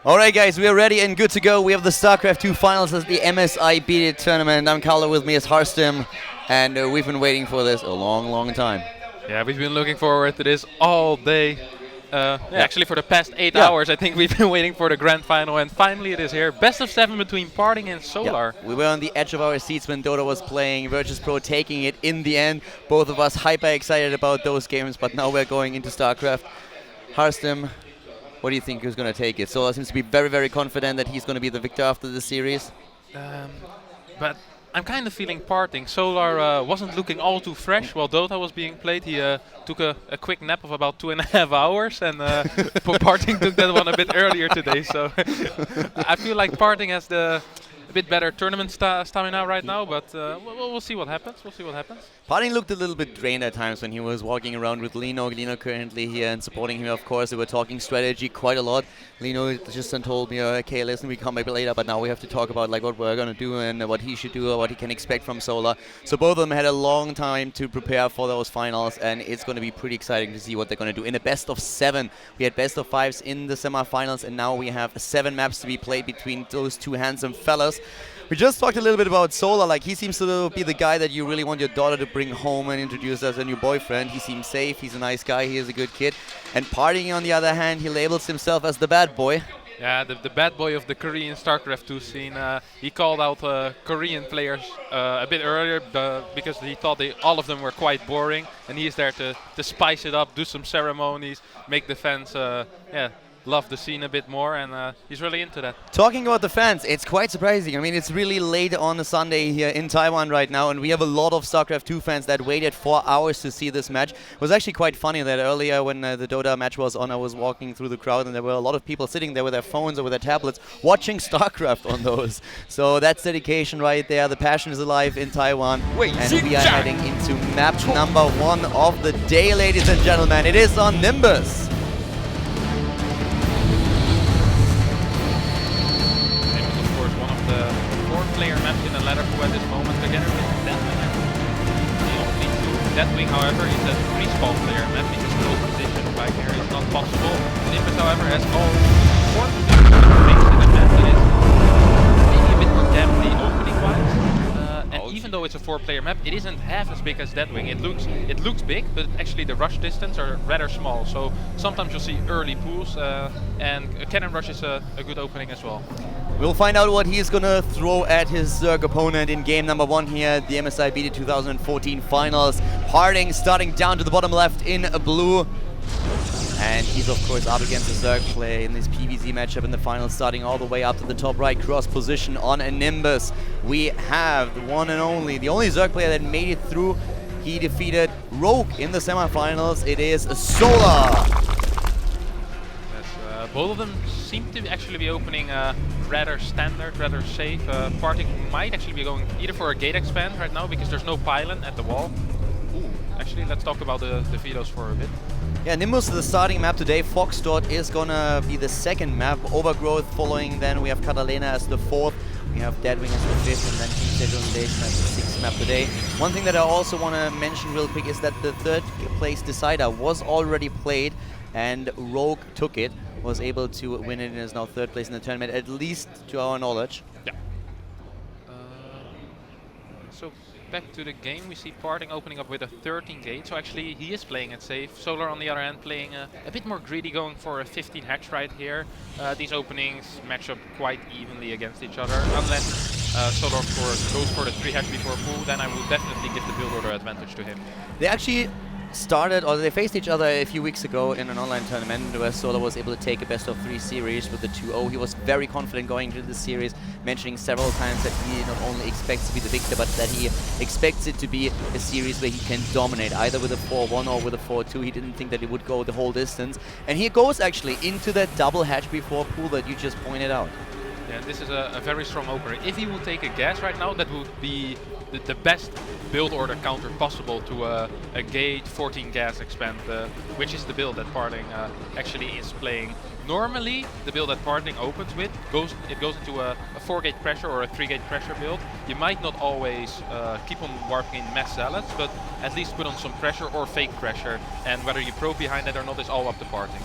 Alright guys, we are ready and good to go. We have the StarCraft 2 finals as the MSI Beat It tournament. I'm Carlo, with me is Harstim, and we've been waiting for this a long time. Yeah, we've been looking forward to this all day. Actually, for the past 8 hours, I think we've been waiting for the grand final, and finally it is here. Best of 7 between PartinG and Solar. Yeah. We were on the edge of our seats when Dota was playing, Virtus Pro taking it in the end. Both of us hyper excited about those games, but now we're going into StarCraft. Harstim, what do you think who's going to take it? Solar seems to be very confident that he's going to be the victor after the series. But I'm kind of feeling PartinG. Solar wasn't looking all too fresh while Dota was being played. He took a quick nap of about 2.5 hours, and PartinG took that one a bit earlier today. So I feel like PartinG has a bit better tournament stamina right now, but we'll see what happens. PartinG looked a little bit drained at times when he was walking around with Lino. Lino currently here and supporting him, of course. They were talking strategy quite a lot. Lino just told me, okay, listen, we come back later, but now we have to talk about like what we're going to do and what he should do or what he can expect from Solar. So both of them had a long time to prepare for those finals, and it's going to be pretty exciting to see what they're going to do. In a best of 7, we had best of 5s in the semifinals, and now we have 7 maps to be played between those two handsome fellas. We just talked a little bit about Solar. Like, he seems to be the guy that you really want your daughter to bring home and introduce as a new boyfriend. He seems safe, he's a nice guy, he is a good kid. And PartinG, on the other hand, he labels himself as the bad boy. Yeah, the bad boy of the Korean StarCraft 2 scene. He called out Korean players a bit earlier because he thought all of them were quite boring, and he is there to spice it up, do some ceremonies, make the fans love the scene a bit more, and he's really into that. Talking about the fans, it's quite surprising. I mean, it's really late on a Sunday here in Taiwan right now, and we have a lot of StarCraft 2 fans that waited 4 hours to see this match. It was actually quite funny that earlier when the Dota match was on, I was walking through the crowd, and there were a lot of people sitting there with their phones or with their tablets watching StarCraft on those. So that's dedication right there. The passion is alive in Taiwan, and we are heading into map number 1 of the day, ladies and gentlemen. It is on Nimbus. The 4-player map in the ladder pool at this moment, together with Deathwing. The only 2 Deathwing, however, is a 3-spawn player map because no position right here is not possible. Nimbus, however, has all 4 things in the map that is maybe a bit more damply opening-wise. And even though it's a 4-player map, it isn't half as big as Deathwing. It looks big, but actually the rush distance are rather small. So sometimes you'll see early pools, and a cannon rush is a good opening as well. We'll find out what he's going to throw at his Zerg opponent in game number 1 here at the MSI Beat It 2014 finals. PartinG starting down to the bottom left in blue. And he's of course up against the Zerg play in this PvZ matchup in the finals, starting all the way up to the top right cross position on a Nimbus. We have the one and only, the only Zerg player that made it through. He defeated Rogue in the semifinals. It is Solar. Both of them seem to actually be opening rather standard, rather safe. PartinG might actually be going either for a gate expand right now because there's no pylon at the wall. Ooh, actually, let's talk about the Velos for a bit. Yeah, Nimbus is the starting map today. Foxtrot is gonna be the second map. Overgrowth following, then we have Catalina as the 4th. We have Deadwing as the 5th, and then King Station as the 6th map today. One thing that I also want to mention real quick is that the 3rd place decider was already played, and Rogue took it, was able to win it, and is now 3rd place in the tournament, at least to our knowledge. Yeah. So back to the game, we see PartinG opening up with a 13 gate, so actually he is playing it safe. Solar on the other hand playing a bit more greedy, going for a 15 hatch right here. These openings match up quite evenly against each other, unless Solar of course goes for the 3 hatch before pool, then I would definitely give the build order advantage to him. They actually they faced each other a few weeks ago in an online tournament where Solar was able to take a best of 3 series with the 2-0. He was very confident going into the series, mentioning several times that he not only expects to be the victor, but that he expects it to be a series where he can dominate, either with a 4-1 or with a 4-2. He didn't think that it would go the whole distance. And here goes actually into that double hatch before pool that you just pointed out. Yeah, this is a very strong opener. If he would take a gas right now, that would be the best build order counter possible to a gate 14 gas expand, which is the build that PartinG actually is playing. Normally, the build that PartinG opens with goes into a 4-gate pressure or a 3-gate pressure build. You might not always keep on warping in mass salads, but at least put on some pressure or fake pressure. And whether you probe behind that or not is all up to PartinG.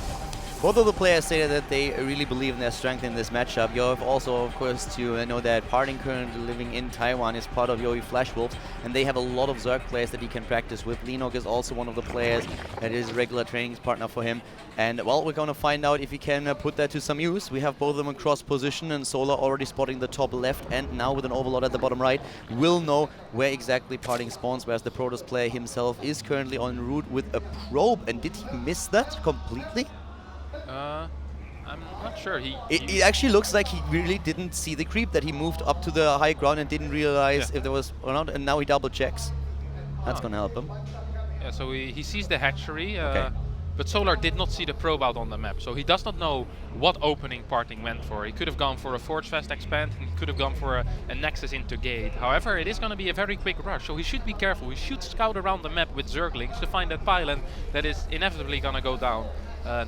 Both of the players say that they really believe in their strength in this matchup. You have also, of course, to know that PartinG, currently living in Taiwan, is part of Yowie Flashwolves, and they have a lot of Zerg players that he can practice with. Linog is also one of the players that is a regular training partner for him. And, well, we're going to find out if he can put that to some use. We have both of them across position, and Solar already spotting the top left, and now with an Overlord at the bottom right, will know where exactly PartinG spawns, whereas the Protoss player himself is currently en route with a probe. And did he miss that completely? I'm not sure. It actually looks like he really didn't see the creep, that he moved up to the high ground and didn't realize if there was or not, and now he double checks. That's gonna help him. Yeah, so he sees the hatchery, Okay. but Solar did not see the probe out on the map, so he does not know what opening PartinG went for. He could have gone for a Forge Fest expand, he could have gone for a Nexus into gate. However, it is going to be a very quick rush, so he should be careful. He should scout around the map with Zerglings to find that pylon that is inevitably going to go down.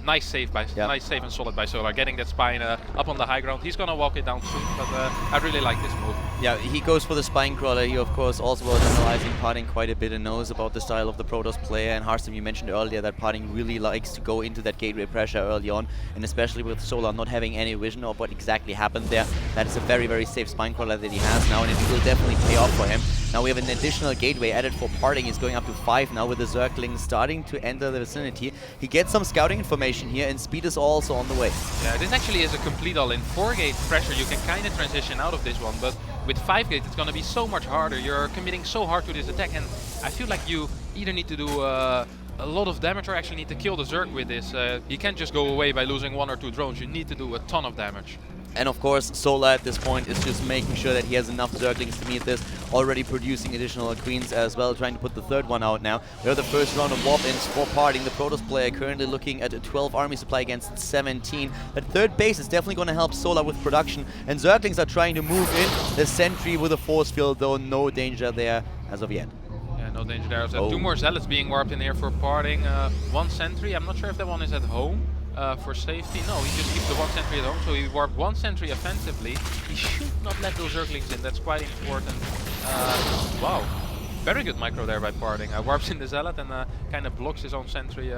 Nice save and solid by Solar, getting that spine up on the high ground. He's gonna walk it down soon, but I really like this move. Yeah, he goes for the spine crawler. He, of course, also was analyzing PartinG quite a bit and knows about the style of the Protoss player. And Harstam, you mentioned earlier that PartinG really likes to go into that gateway pressure early on, and especially with Solar not having any vision of what exactly happened there. That is a very, very safe spine crawler that he has now, and it will definitely pay off for him. Now we have an additional gateway added for PartinG. He's going up to 5 now with the Zerglings starting to enter the vicinity. He gets some scouting information here, and speed is also on the way. Yeah, this actually is a complete all-in. 4-gate pressure, you can kind of transition out of this one, but with 5-gate it's going to be so much harder. You're committing so hard to this attack, and I feel like you either need to do a lot of damage or actually need to kill the Zerg with this. You can't just go away by losing 1 or 2 drones. You need to do a ton of damage. And of course, Solar at this point is just making sure that he has enough Zerglings to meet this, already producing additional Queens as well, trying to put the third one out now. We have the first round of warp-ins for PartinG. The Protoss player currently looking at a 12 army supply against 17. That third base is definitely going to help Solar with production, and Zerglings are trying to move in. The sentry with a force field, though, no danger there as of yet. Yeah, no danger there. So 2 more Zealots being warped in here for PartinG. 1 sentry, I'm not sure if that one is at home. For safety, no, he just keeps the 1 sentry at home, so he warped 1 sentry offensively. He should not let those Zerglings in, that's quite important. Wow, very good micro there by PartinG. Warps in the Zealot and kind of blocks his own sentry,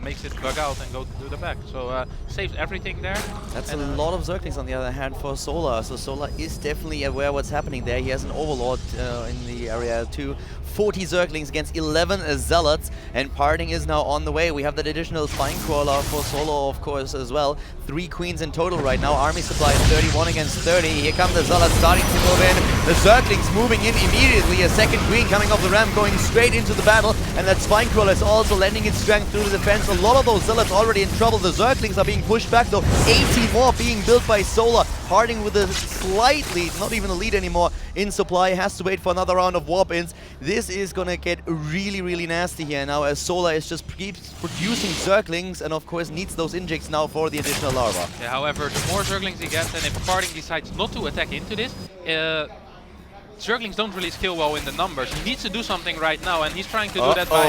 makes it bug out and go to the back. So saves everything there. That's a lot of Zerglings on the other hand for Solar. So Solar is definitely aware what's happening there. He has an Overlord in the area too. 40 Zerglings against 11 Zealots, and PartinG is now on the way. We have that additional spine crawler for Solo, of course, as well. 3 Queens in total right now. Army supply is 31 against 30. Here come the Zealots starting to move in. The Zerglings moving in immediately. A second Queen coming off the ramp, going straight into the battle, and that spine crawler is also lending its strength through the defense. A lot of those Zealots already in trouble. The Zerglings are being pushed back, though. 80 more being built by Solar. PartinG with a slight lead, not even a lead anymore in supply, has to wait for another round of warp-ins. This is gonna get really, really nasty here now, as Solar is just keeps producing Zerglings and of course needs those injects now for the additional larva. Yeah, however, the more Zerglings he gets, and if PartinG decides not to attack into this, Zerglings don't really scale well in the numbers. He needs to do something right now, and he's trying to do that by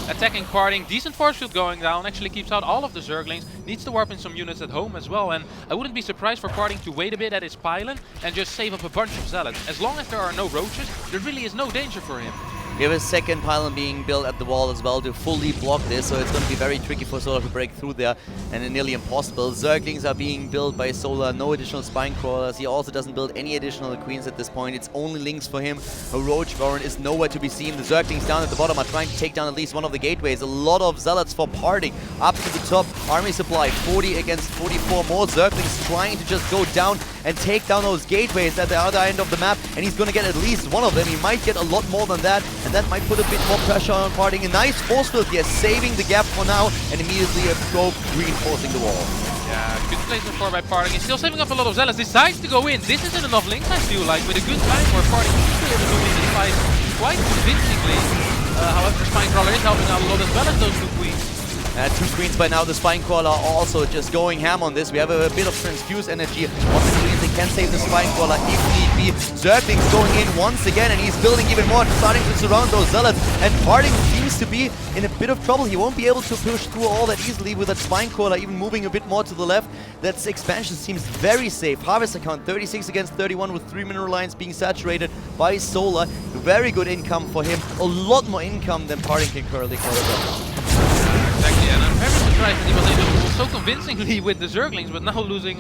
attacking PartinG. Decent force field going down, actually keeps out all of the Zerglings. Needs to warp in some units at home as well, and I wouldn't be surprised for PartinG to wait a bit at his pylon and just save up a bunch of Zealots. As long as there are no roaches, there really is no danger for him. We have a second pylon being built at the wall as well to fully block this, so it's going to be very tricky for Solar to break through there, and nearly impossible. Zerglings are being built by Solar, no additional spine crawlers. He also doesn't build any additional Queens at this point. It's only Lynx for him. A Roach Baron is nowhere to be seen. The Zerglings down at the bottom are trying to take down at least one of the gateways. A lot of Zealots for PartinG up to the top. Army supply 40 against 44. More Zerglings trying to just go down and take down those gateways at the other end of the map, and he's going to get at least one of them. He might get a lot more than that, and that might put a bit more pressure on PartinG. A nice force field here, saving the gap for now, and immediately a probe reinforcing the wall. Yeah, good placement for by PartinG. He's still saving up a lot of Zealots. Decides to go in. This isn't enough Lynx, I feel like, with a good time where PartinG should be able to win this fight quite convincingly. However, the Spine Crawler is helping out a lot as well as those 2 Queens. 2 Queens by now. The Spine Crawler also just going ham on this. We have a bit of transfuse energy on the Queens. They can save the Spine Crawler if need be. Zerglings going in once again, and he's building even more, starting to surround those Zealots. And PartinG seems to be in a bit of trouble. He won't be able to push through all that easily with that Spine Crawler, even moving a bit more to the left. That expansion seems very safe. Harvest account 36 against 31 with 3 mineral lines being saturated by Solar. Very good income for him. A lot more income than PartinG can currently collect. Exactly, and I'm very surprised surprised that he was able to move so convincingly with the Zerglings, but now losing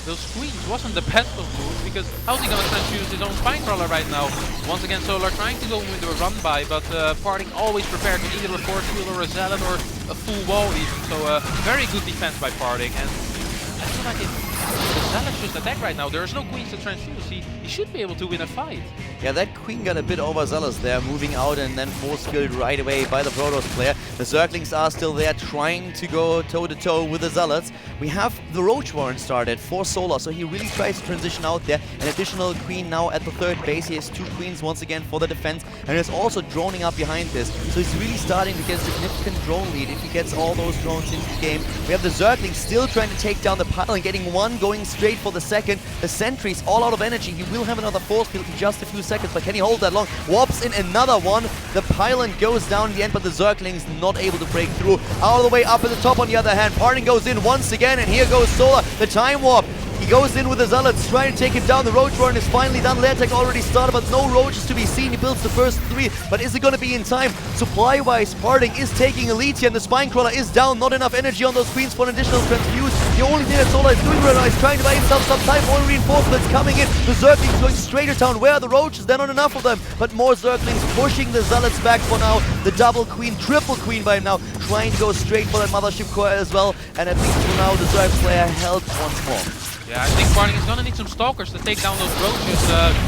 those queens wasn't the best of moves, because how's he gonna transfuse his own Spinecrawler right now? Once again, Solar trying to go into a run by, but PartinG always prepared with either a force field or a Zealot or a full wall even, so very good defense by PartinG, and I feel like if the Zealots just attack right now, there's no queens to transfuse, he should be able to win a fight. Yeah, that queen got a bit overzealous there, moving out and then force filled right away by the Protoss player. The Zerglings are still there, trying to go toe-to-toe with the Zealots. We have the Roach Warren started for Solar, so he really tries to transition out there. An additional queen now at the third base. He has 2 queens once again for the defense, and is also droning up behind this. So he's really starting to get a significant drone lead if he gets all those drones into the game. We have the Zerglings still trying to take down the pile and getting one, going straight for the second. The sentry's all out of energy. He will have another force field in just a few seconds, but can he hold that long? Warps in another one. The pylon goes down in the end, but the Zerglings not able to break through. All the way up at the top on the other hand. PartinG goes in once again, and here goes Solar. The time warp. He goes in with the Zealots, trying to take him down. The Roach Warren is finally done. Lair tech already started, but no Roaches to be seen. He builds the first 3, but is it going to be in time? Supply-wise, PartinG is taking a lead here, and the Spinecrawler is down. Not enough energy on those queens for an additional transfuse. The only thing that Solar is doing right now is trying to buy himself some time. More reinforcements coming in. The Zerglings going straight to town. Where are the Roaches? They're not enough of them, but more Zerglings pushing the Zealots back for now. The double queen, triple queen by now, trying to go straight for that Mothership core as well, and at least for now the Zerg player held once more. Yeah, I think PartinG is gonna need some Stalkers to take down those Roaches.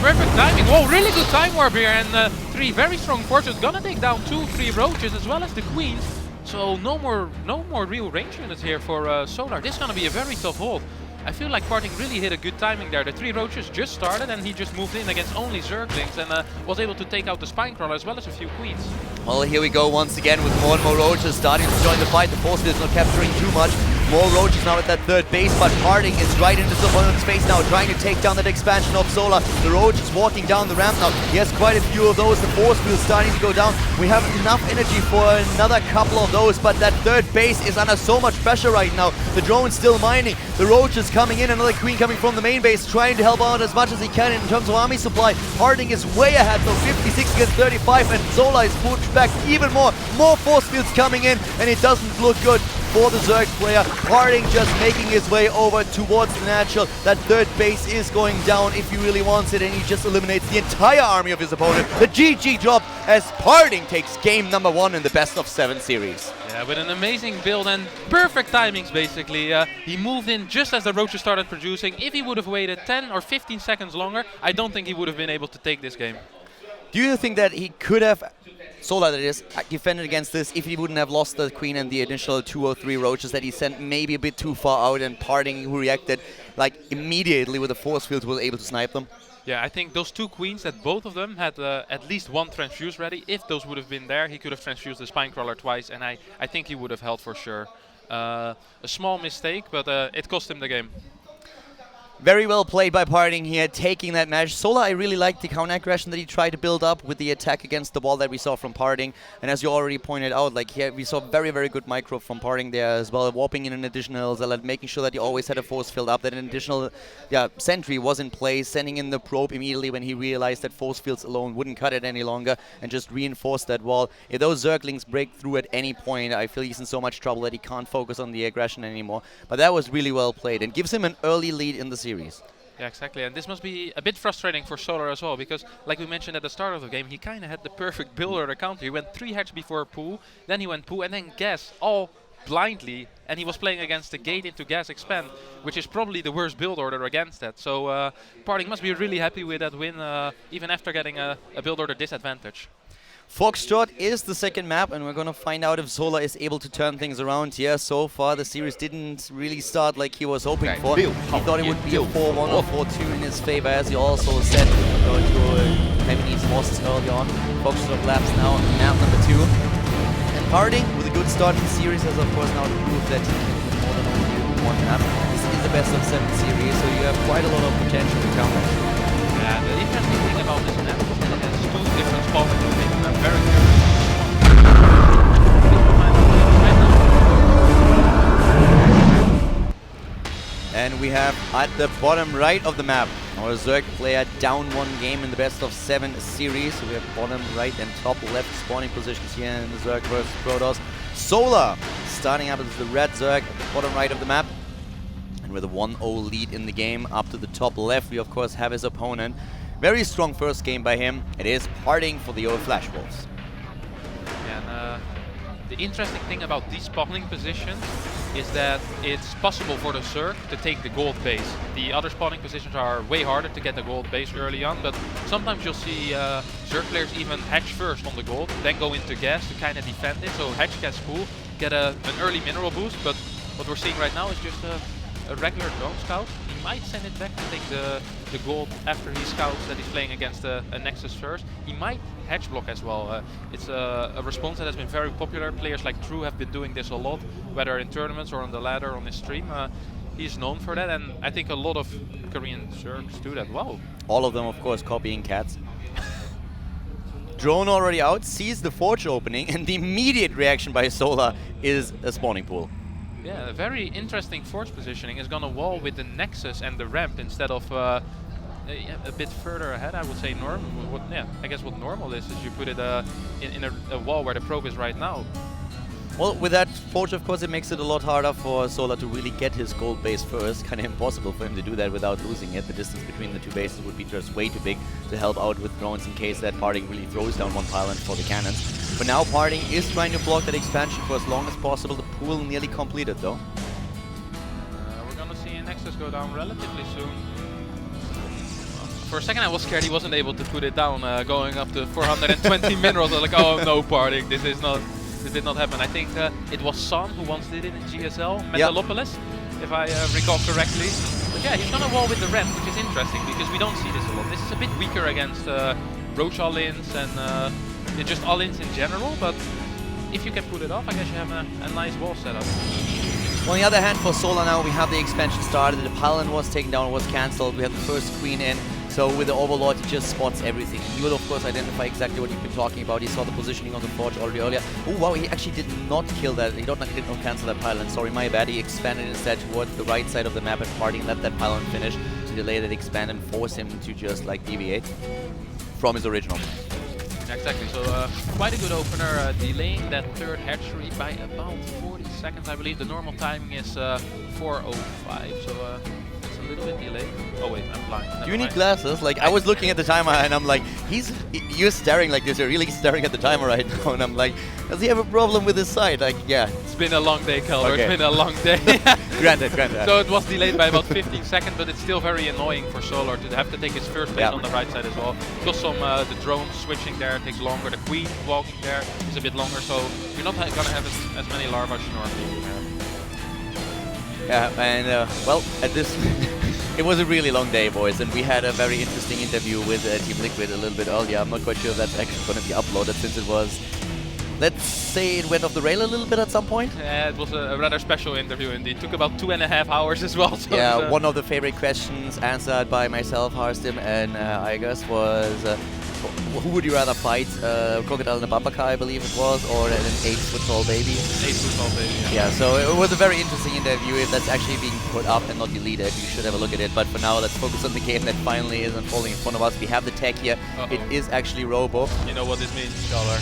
Perfect timing. Whoa, really good time warp here, and 3 very strong forces gonna take down 2-3 Roaches as well as the Queens. So no more real range units here for Solar. This is gonna be a very tough hold. I feel like PartinG really hit a good timing there. The 3 Roaches just started, and he just moved in against only Zerglings and was able to take out the Spinecrawler as well as a few Queens. Well, here we go once again with more and more Roaches starting to join the fight. The force field is not capturing too much. More Roaches now at that third base, but PartinG is right into the opponent's space now, trying to take down that expansion of Solar. The Roach is walking down the ramp now. He has quite a few of those. The force field is starting to go down. We have enough energy for another couple of those, but that third base is under so much pressure right now. The drone's still mining. The Roach is coming in. Another queen coming from the main base, trying to help out as much as he can in terms of army supply. PartinG is way ahead, so 56 against 35, and Solar is pushed back even more. More force fields coming in, and it doesn't look good for the Zerg player. PartinG just making his way over towards the natural. That third base is going down if he really wants it, and he just eliminates the entire army of his opponent. The GG drop as PartinG takes game number 1 in the best of 7 series. Yeah, with an amazing build and perfect timings basically. He moved in just as the Roaches started producing. If he would have waited 10 or 15 seconds longer, I don't think he would have been able to take this game. Do you think that he could have, Solar that is, defended against this if he wouldn't have lost the queen and the initial 2 or 3 Roaches that he sent maybe a bit too far out, and PartinG, who reacted like immediately with the force field, was able to snipe them? Yeah, I think those 2 queens, that both of them had at least 1 transfuse ready. If those would have been there, he could have transfused the Spinecrawler twice, and I think he would have held for sure. A small mistake, but it cost him the game. Very well played by PartinG here, taking that match. Solar, I really liked the counter aggression that he tried to build up with the attack against the wall that we saw from PartinG. And as you already pointed out, like here we saw very, very good micro from PartinG there as well, warping in an additional Zealot, making sure that he always had a force field up, that an additional sentry was in place, sending in the probe immediately when he realized that force fields alone wouldn't cut it any longer, and just reinforced that wall. If those Zerglings break through at any point, I feel he's in so much trouble that he can't focus on the aggression anymore. But that was really well played and gives him an early lead in the series. Yeah, exactly, and this must be a bit frustrating for Solar as well, because like we mentioned at the start of the game, he kind of had the perfect build order counter. He went 3 hatch before Poo, then he went Poo, and then Gas, all blindly, and he was playing against the gate into Gas Expand, which is probably the worst build order against that. So PartinG must be really happy with that win, even after getting a build order disadvantage. Foxtrot is the second map, and we're going to find out if Solar is able to turn things around here. So far, the series didn't really start like he was hoping for. He thought it would be a 4-1 or 4-2 in his favor, as he also said, going to Lebanese losses early on. Foxtrot laps now on map number 2. And PartinG, with a good start in the series, has of course now proved that he can do more than only 1 map. This is the best of 7 series, so you have quite a lot of potential to counter. Yeah, the interesting thing about this map is that it has 2 different spots to make the map very clear. And we have at the bottom right of the map our Zerg player down 1 game in the best of 7 series. So we have bottom right and top left spawning positions here in the Zerg versus Protoss. Solar starting up as the red Zerg, bottom right of the map. And with a 1-0 lead in the game, up to the top left, we of course have his opponent. Very strong first game by him. It is PartinG for the Flash Wolves. And the interesting thing about these spawning positions is that it's possible for the Zerg to take the gold base. The other spawning positions are way harder to get the gold base early on, but sometimes you'll see Zerg players even hatch first on the gold, then go into gas to kind of defend it. So hatch gets cool, get an early mineral boost, but what we're seeing right now is just a regular drone scout. He might send it back to take the gold after he scouts that he's playing against a Nexus first. He might hatch block as well. It's a response that has been very popular. Players like True have been doing this a lot, whether in tournaments or on the ladder on his stream. He's known for that, and I think a lot of Korean Zergs do that well. All of them, of course, copying cats. Drone already out, sees the forge opening, and the immediate reaction by Solar is a spawning pool. Yeah, a very interesting force positioning. Is gonna wall with the Nexus and the ramp instead of a bit further ahead. I would say normal. I guess what normal is you put it in a wall where the probe is right now. Well, with that forge, of course, it makes it a lot harder for Solar to really get his gold base first. Kind of impossible for him to do that without losing it. The distance between the two bases would be just way too big to help out with drones in case that PartinG really throws down one pylon for the cannons. But now PartinG is trying to block that expansion for as long as possible. The pool nearly completed, though. We're gonna see Nexus go down relatively soon. For a second I was scared he wasn't able to put it down, going up to 420 minerals. I was like, oh no, PartinG, this did not happen. I think it was Son who once did it in GSL, Metalopolis, if I recall correctly. But yeah, he's gonna wall with the ramp, which is interesting because we don't see this a lot. This is a bit weaker against Roach all-ins and just all-ins in general, but if you can pull it off, I guess you have a nice wall setup. On the other hand, for Solar now, we have the expansion started, the pylon was taken down, was cancelled, we have the first queen in, so with the Overlord, he just spots everything. He will, of course, identify exactly what you've been talking about. He saw the positioning on the forge already earlier. Oh, wow, he actually did not kill that. He did not cancel that pylon. Sorry, my bad. He expanded instead towards the right side of the map and PartinG let that pylon finish to delay that expand and force him to just, like, deviate from his original plan. Exactly, so quite a good opener, delaying that third hatchery by about 40 seconds, I believe. The normal timing is 4:05, so it's a little bit delayed. Oh wait, I'm blind. Do you need glasses? Like, I was looking at the timer and I'm like, you're staring like this, you're really staring at the timer right now, and I'm like, does he have a problem with his sight? Like, yeah. It's been a long day, Kelder, okay. It's been a long day. Granted. So it was delayed by about 15 seconds, but it's still very annoying for Solar to have to take his first place on the right side as well. Because the drone switching there takes longer, the queen walking there is a bit longer, so you're not gonna have as many larvae as you normally would have. Yeah, and well, at this, it was a really long day, boys, and we had a very interesting interview with Team Liquid a little bit earlier. I'm not quite sure if that's actually going to be uploaded since it was, let's say, it went off the rail a little bit at some point. Yeah, it was a rather special interview indeed. It took about 2.5 hours as well. So yeah, one of the favorite questions answered by myself, Harstim, and I guess was, who would you rather fight, Crocodile and a Babaka, I believe it was, or an 8-foot-tall baby? 8-foot-tall baby, yeah. So it was a very interesting interview. If that's actually being put up and not deleted, you should have a look at it. But for now, let's focus on the game that finally is unfolding in front of us. We have the tech here. It is actually Robo. You know what this means, Scholar.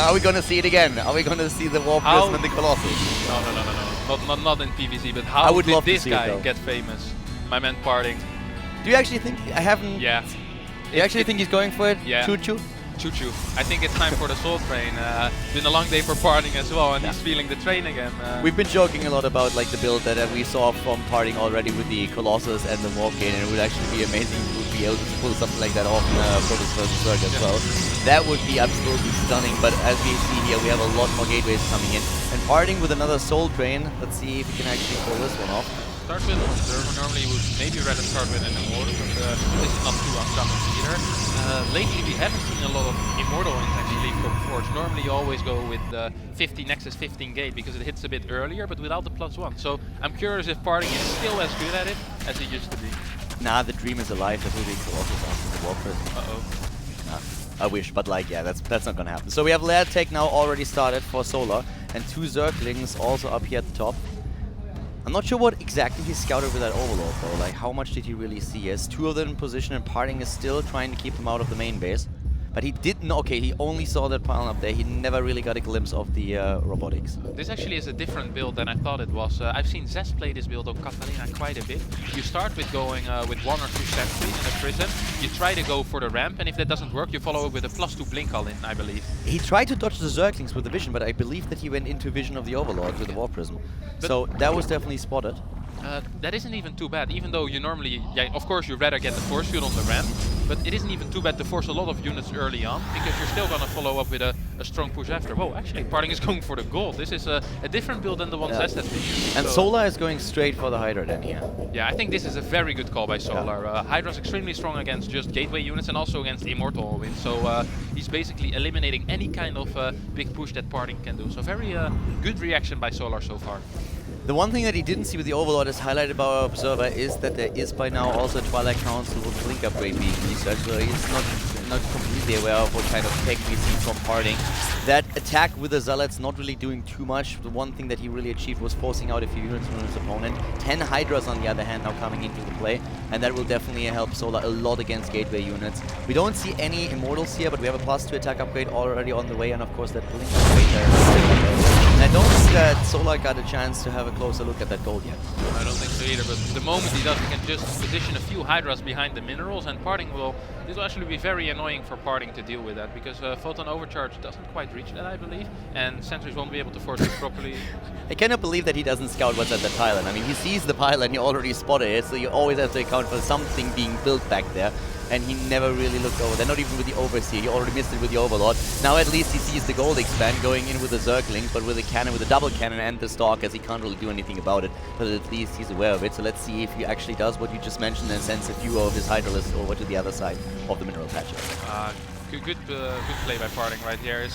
Are we going to see it again? Are we going to see the Warp Prism and the Colossus? No. Not in PvZ, but how did this guy get famous? My man PartinG. Do you actually think, I haven't... Yeah. You actually think he's going for it? Yeah. Choo-choo? Choo-choo. I think it's time for the Soul Train. Been a long day for PartinG as well, and he's feeling the train again. We've been joking a lot about like the build that we saw from PartinG already with the Colossus and the Warp Gate, and it would actually be amazing if we would be able to pull something like that off in Protoss vs. Zerg as well. That would be absolutely stunning, but as we see here, we have a lot more gateways coming in. And PartinG with another Soul Train. Let's see if we can actually pull this one off. Start with Observer. Normally you would maybe rather start with an Immortal, but this is not too uncommon either. Lately we haven't seen a lot of Immortal ins actually from Forge. Normally you always go with 50 Nexus, 15 Gate because it hits a bit earlier, but without the +1. So I'm curious if PartinG is still as good at it as he used to be. Nah, the dream is alive. That will be Colossus after the Warp Prism. Uh-oh. I wish, but like, yeah, that's not gonna happen. So we have Lair Tech now already started for Solar, and 2 Zerglings also up here at the top. I'm not sure what exactly he scouted with that Overlord though, like how much did he really see? He has 2 of them in position and PartinG is still trying to keep them out of the main base. But he didn't, okay, he only saw that pile up there. He never really got a glimpse of the robotics. This actually is a different build than I thought it was. I've seen Zest play this build on Catalina quite a bit. You start with going with 1 or 2 sentries in a prison. You try to go for the ramp, and if that doesn't work, you follow it with a +2 blink all in, I believe. He tried to dodge the Zerglings with the vision, but I believe that he went into vision of the Overlord with the War Prism. So that was definitely spotted. That isn't even too bad, even though you normally, yeah, of course you'd rather get the force field on the ramp, but it isn't even too bad to force a lot of units early on, because you're still going to follow up with a strong push after. Whoa, actually PartinG is going for the gold. This is a different build than the one Zest has been using. And so Solar is going straight for the Hydra then here. Yeah, I think this is a very good call by Solar. Hydra's extremely strong against just gateway units and also against Immortal wins, so he's basically eliminating any kind of big push that PartinG can do. So very good reaction by Solar so far. The one thing that he didn't see with the Overlord, as highlighted by our observer, is that there is by now also a Twilight Council with Blink upgrade being researched, so he's not completely aware of what kind of tech we see from PartinG. That attack with the Zealots not really doing too much. The one thing that he really achieved was forcing out a few units from his opponent. 10 Hydras on the other hand now coming into the play, and that will definitely help Solar a lot against gateway units. We don't see any Immortals here, but we have a +2 attack upgrade already on the way, and of course that Blink upgrade there. And I don't think that Solar got a chance to have a closer look at that gold yet. I don't think so either, but the moment he does, he can just position a few Hydras behind the minerals, and PartinG this will actually be very annoying for PartinG to deal with that, because Photon Overcharge doesn't quite reach that, I believe, and sentries won't be able to force it properly. I cannot believe that he doesn't scout what's at the pylon. I mean, he sees the pylon, he already spotted it, so you always have to account for something being built back there. And he never really looked over there, not even with the Overseer. He already missed it with the Overlord. Now at least he sees the gold expand going in with the Zerglings, but with a cannon, with a double cannon and the Stalkers, he can't really do anything about it. But at least he's aware of it. So let's see if he actually does what you just mentioned and sends a few of his Hydralists over to the other side of the mineral patches. Good play by PartinG right here.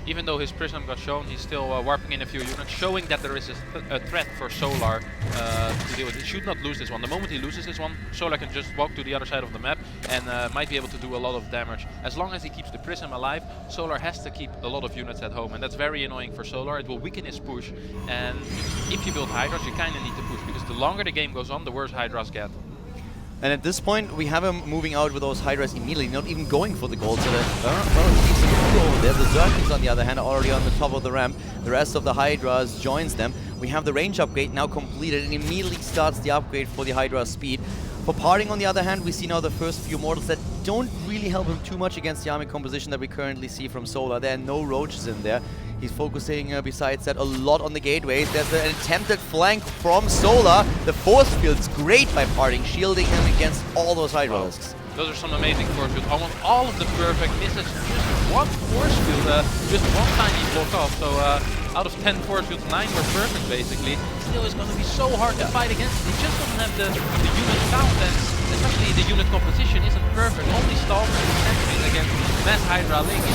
Even though his Prism got shown, he's still warping in a few units, showing that there is a threat for Solar to deal with. He should not lose this one. The moment he loses this one, Solar can just walk to the other side of the map and might be able to do a lot of damage. As long as he keeps the Prism alive, Solar has to keep a lot of units at home, and that's very annoying for Solar. It will weaken his push, and if you build Hydras, you kind of need to push, because the longer the game goes on, the worse Hydras get. And at this point, we have him moving out with those Hydras immediately, not even going for the gold. So that, well, he keeps it over there. The Zerglings, on the other hand, are already on the top of the ramp. The rest of the Hydras joins them. We have the range upgrade now completed, and immediately starts the upgrade for the Hydra speed. For PartinG, on the other hand, we see now the first few mortals that don't really help him too much against the army composition that we currently see from Solar. There are no roaches in there. He's focusing, besides that, a lot on the gateways. There's an attempted flank from Solar. The force field's great by PartinG, shielding him against all those Hydralisks. Those are some amazing force fields. Almost all of the perfect misses. Just one force field, just one tiny block off. So out of 10 force fields, 9 were perfect basically. Still is going to be so hard to fight against. He just doesn't have the unit count, and especially the unit composition isn't perfect. Only Stalkers and sentries against mass Hydra Link.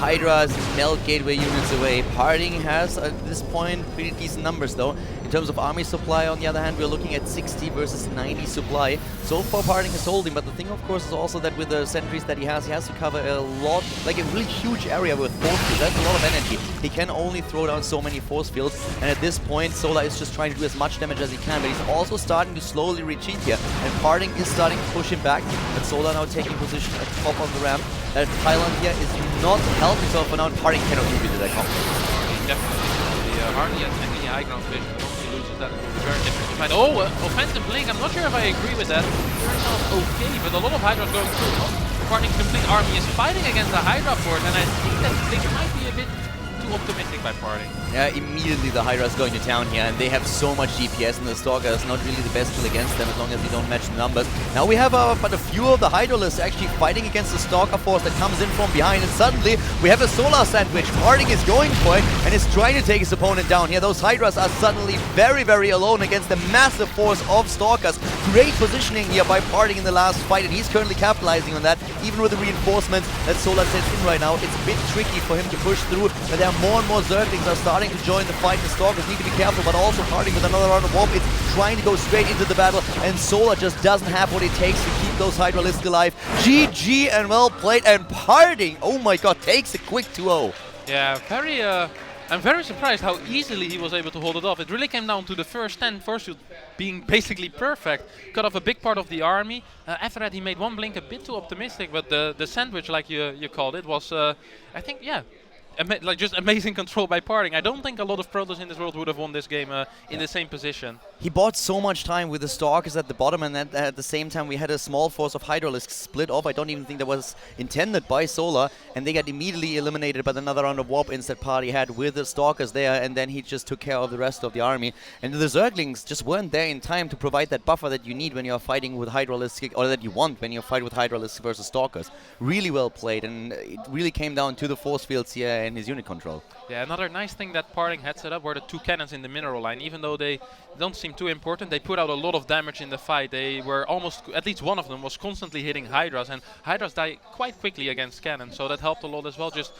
Hydras melt gateway units away. PartinG has, at this point, pretty decent numbers though. In terms of army supply, on the other hand, we're looking at 60 versus 90 supply. So far, PartinG is holding, but the thing, of course, is also that with the sentries that he has to cover a lot, like a really huge area with force fields. That's a lot of energy. He can only throw down so many force fields, and at this point, Solar is just trying to do as much damage as he can, but he's also starting to slowly retreat here, and PartinG is starting to push him back, and Solar now taking position at the top of the ramp. That pylon here is not helping, so for now, PartinG cannot move into that comp. Definitely. Hardly has any high ground vision. Once he loses that, it will be very difficult to fight. Oh, offensive blink. I'm not sure if I agree with that. Turns out okay, but a lot of Hydras going through. PartinG's complete army is fighting against the Hydra force, and I think that blink might be a bit too optimistic by PartinG. Yeah, immediately the Hydra's going to town here, and they have so much DPS, and the Stalker is not really the best tool against them as long as you don't match the numbers. Now we have but a few of the Hydralists actually fighting against the Stalker force that comes in from behind, and suddenly we have a Solar sandwich. PartinG is going for it and is trying to take his opponent down here. Those Hydras are suddenly very, very alone against the massive force of Stalkers. Great positioning here by PartinG in the last fight, and he's currently capitalizing on that. Even with the reinforcements that Solar sends in right now, it's a bit tricky for him to push through, but there are more and more Zerglings are starting to join the fight. The Stalkers need to be careful, but also PartinG with another round of warp. It's trying to go straight into the battle, and Solar just doesn't have what it takes to keep those Hydralisks alive. GG and well played, and PartinG, oh my god, takes a quick 2-0. Yeah, very I'm very surprised how easily he was able to hold it off. It really came down to the first 10 force field being basically perfect. Cut off a big part of the army. After that he made one blink a bit too optimistic, but the sandwich, like you called it, was I think, yeah, like just amazing control by PartinG. I don't think a lot of Protoss in this world would have won this game in the same position. He bought so much time with the Stalkers at the bottom, and at the same time we had a small force of Hydralisks split off. I don't even think that was intended by Solar, and they got immediately eliminated by another round of warp ins that Party had with the Stalkers there, and then he just took care of the rest of the army. And the Zerglings just weren't there in time to provide that buffer that you need when you're fighting with Hydralisks, or that you want when you fight with Hydralisks versus Stalkers. Really well played, and it really came down to the force fields here and his unit control. Yeah, another nice thing that PartinG had set up were the 2 cannons in the mineral line. Even though they don't seem too important, they put out a lot of damage in the fight. They were almost, at least one of them was constantly hitting Hydras, and Hydras die quite quickly against cannons, so that helped a lot as well. Just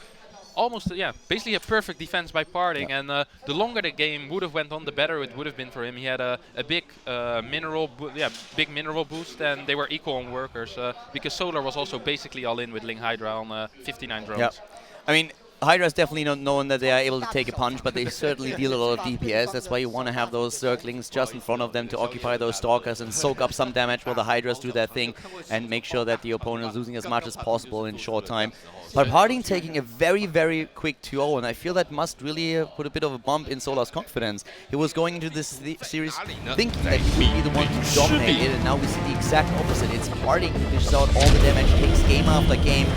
almost, yeah, basically a perfect defense by PartinG, and the longer the game would have went on, the better it would have been for him. He had a big big mineral boost, and they were equal on workers, because Solar was also basically all in with Ling Hydra on 59 drones. Yeah. I mean, Hydra's definitely not known that they are able to take a punch, but they certainly deal a lot of DPS. That's why you want to have those Zerglings just in front of them to occupy those Stalkers and soak up some damage while the Hydras do their thing and make sure that the opponent is losing as much as possible in short time. But PartinG taking a very, very quick 2-0, and I feel that must really put a bit of a bump in Solar's confidence. He was going into this series thinking that he would be the one to dominate it, and now we see the exact opposite. It's PartinG who dishes out all the damage, takes game after game,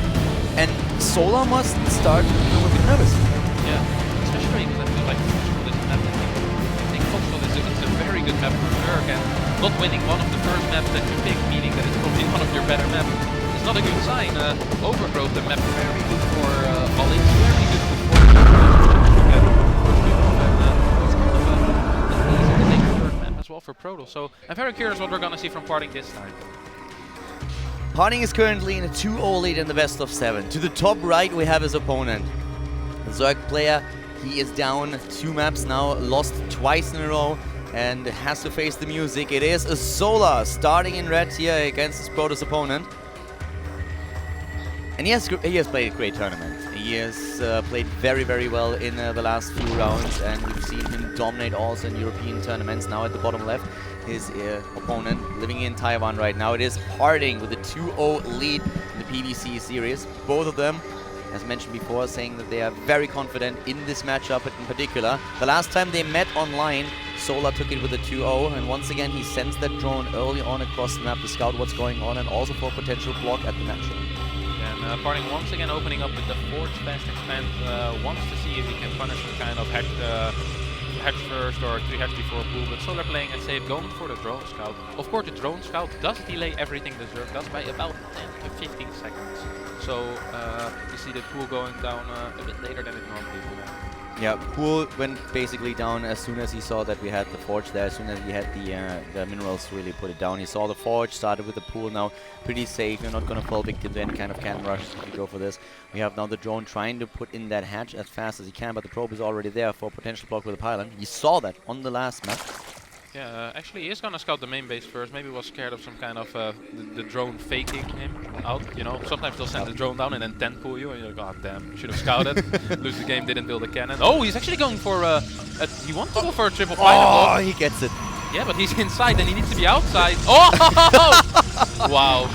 and Solar must start a bit nervous. Yeah, especially because I feel like Foxtrot is a map that I think Foxtrot is a very good map for Zerg, and not winning one of the first maps that you pick, meaning that it's probably one of your better maps, is not a good sign. Overgrowth, the map very good for Ollie, very good for it's kind of an easy to take third map as well for Protoss. So I'm very curious what we're gonna see from PartinG this time. PartinG is currently in a 2-0 lead in the best of 7. To the top right we have his opponent. The Zerg player, he is down 2 maps now, lost twice in a row, and has to face the music. It is a Solar starting in red here against his Protoss opponent. And he has played a great tournament. He has played very, very well in the last few rounds, and we've seen him dominate also in European tournaments. Now at the bottom left, his opponent living in Taiwan right now. It is PartinG with a 2-0 lead in the PVC series. Both of them, as mentioned before, saying that they are very confident in this matchup in particular. The last time they met online, Solar took it with a 2-0, and once again he sends that drone early on across the map to scout what's going on and also for a potential block at the matchup. And PartinG once again opening up with the Forge Fast Expand, wants to see if he can punish some kind of hatch first or 3 hatch before pool, but Solar playing it safe, going for the drone scout. Of course the drone scout does delay everything the Zerg does by about 10 to 15 seconds. So you see the pool going down a bit later than it normally would. Yeah, pool went basically down as soon as he saw that we had the forge there, as soon as he had the minerals to really put it down. He saw the forge, started with the pool now, pretty safe. You're not going to fall victim to any kind of cannon rush if you go for this. We have now the drone trying to put in that hatch as fast as he can, but the probe is already there for a potential block with the pylon. You saw that on the last map. Yeah, actually he is gonna scout the main base first. Maybe was scared of some kind of the drone faking him out. You know, sometimes they'll send the drone down and then 10 pull you, and you're like, god damn, should have scouted. Lose the game, didn't build a cannon. Oh, he's actually going for he wants to go for a triple pylon block. Oh, he gets it. Yeah, but he's inside and he needs to be outside. Oh! Wow.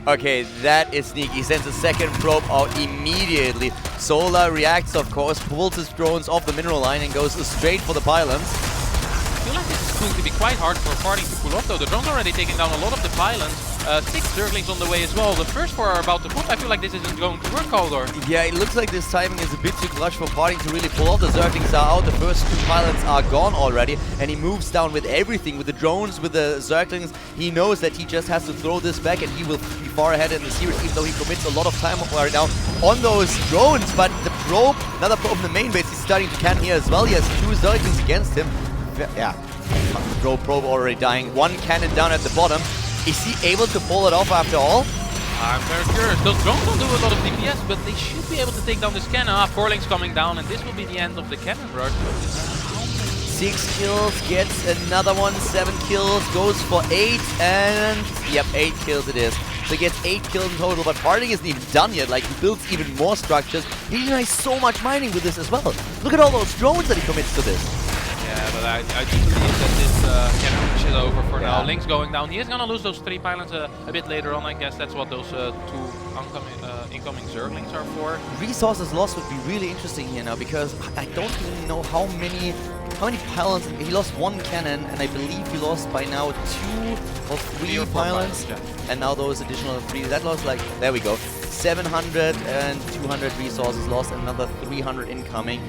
Okay, that is sneaky. He sends a second probe out immediately. Solar reacts, of course, pulls his drones off the mineral line and goes straight for the pylons. I feel like this is going to be quite hard for PartinG to pull off though. The drone's already taking down a lot of the pylons. 6 Zerglings on the way as well. The first 4 are about to pop. I feel like this isn't going to work, Haldor. Yeah, it looks like this timing is a bit too clutch for PartinG to really pull off. The Zerglings are out, the first 2 pylons are gone already, and he moves down with everything, with the drones, with the Zerglings. He knows that he just has to throw this back and he will be far ahead in the series, even though he commits a lot of time right now on those drones. But the probe, another probe in the main base, he's starting to cannon here as well. He has 2 Zerglings against him. Yeah, probe already dying. 1 cannon down at the bottom. Is he able to pull it off after all? I'm very curious. Those drones don't do a lot of DPS, but they should be able to take down this cannon. 4 links coming down, and this will be the end of the cannon rush. 6 kills, gets another one, 7 kills, goes for 8, and yep, 8 kills it is. So he gets 8 kills in total, but PartinG isn't even done yet. Like, he builds even more structures. He denies so much mining with this as well. Look at all those drones that he commits to this. Yeah, but I do believe that this can push it over for now. Link's going down. He is going to lose those 3 pylons a bit later on. I guess that's what those 2 incoming Zerglings are for. Resources lost would be really interesting here now, because I don't even know how many pylons. He lost 1 cannon, and I believe he lost by now 2 or 3 pylons. Yeah. And now those additional 3, that lost like, there we go, 700 and 200 resources lost, another 300 incoming.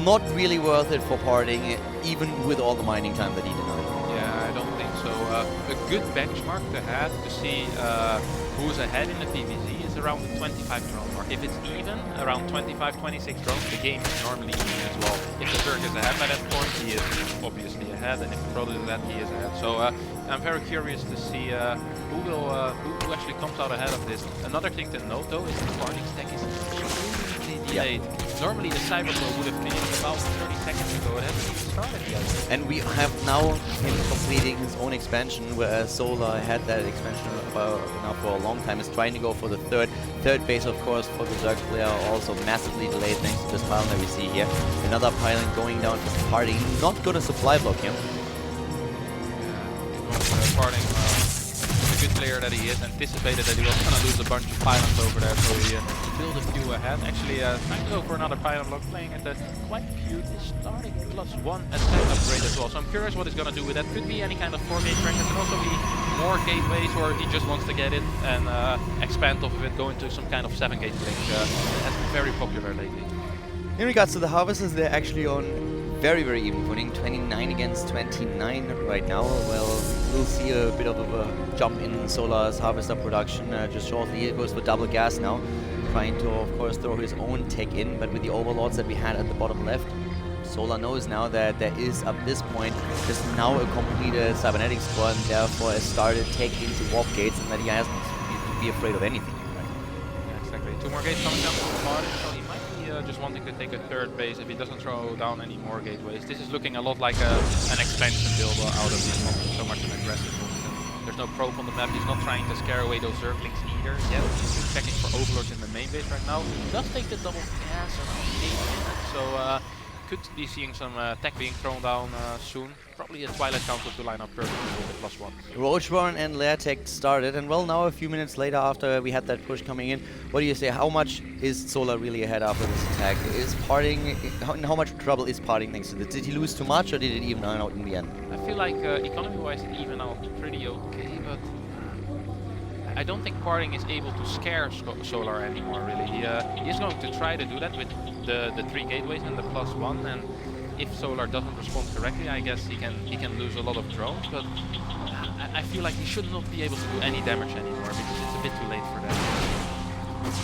Not really worth it for PartinG, even with all the mining time that he denied. Yeah, I don't think so. A good benchmark to have to see who's ahead in the PvZ is around the 25 drone mark. If it's even, around 25, 26 drones, the game is normally even as well. If the Zerg is ahead by that point, he is obviously ahead, and if the Protoss is ahead, he is ahead. So I'm very curious to see who actually comes out ahead of this. Another thing to note though is the PartinG stack is extremely delayed. Normally the Cyberflow would have finished about 30 seconds ago. It hasn't even started yet. And we have now him completing his own expansion, whereas Solar had that expansion now for a long time. Is trying to go for the third base, of course, for the Zerg player, also massively delayed thanks to this pylon that we see here. Another pylon going down for PartinG. Not going to supply block him. PartinG, the good player that he is, anticipated that he was going to lose a bunch of pylons over there, so he built a few ahead. Actually, trying to go for another pylon block, playing at the quite cute starting +1 attack upgrade as well. So I'm curious what he's going to do with that. Could be any kind of 4-gate tracker, could also be more gateways, or he just wants to get it and expand off of it, go into some kind of 7-gate blink. That's very popular lately. In regards to the harvesters, they're actually on very, very even footing, 29 against 29 right now. Well, we'll see a bit of a jump in Solar's harvester production just shortly. It goes for double gas now, trying to, of course, throw his own tech in, but with the overlords that we had at the bottom left, Solar knows now that there is, up this point, just now a completed cybernetics squad, and therefore has started tech into warp gates, and that he hasn't to be afraid of anything. Yeah, exactly. 2 more gates coming down from the bottom, so he might be just wanting to take a 3rd base if he doesn't throw down any more gateways. This is looking a lot like an expansion build out of this one, so much an aggressive one. There's no probe on the map. He's not trying to scare away those Zerglings either. Yet he's just checking for overlords in the main base right now. Does take the double gas around 8 minutes, so could be seeing some tech being thrown down soon. Probably a Twilight Council to line up perfectly with the +1. Roachborn and Lair Tech started, and well, now a few minutes later after we had that push coming in, what do you say? How much is Solar really ahead after this attack? Is PartinG, how much trouble is PartinG thanks to this? Did he lose too much, or did it even out in the end? I feel like economy-wise it even out pretty okay, but I don't think PartinG is able to scare Solar anymore, really. He is going to try to do that with the 3 gateways and the +1, and if Solar doesn't respond correctly, I guess he can lose a lot of drones, but I feel like he should not be able to do any damage anymore, because it's a bit too late for that.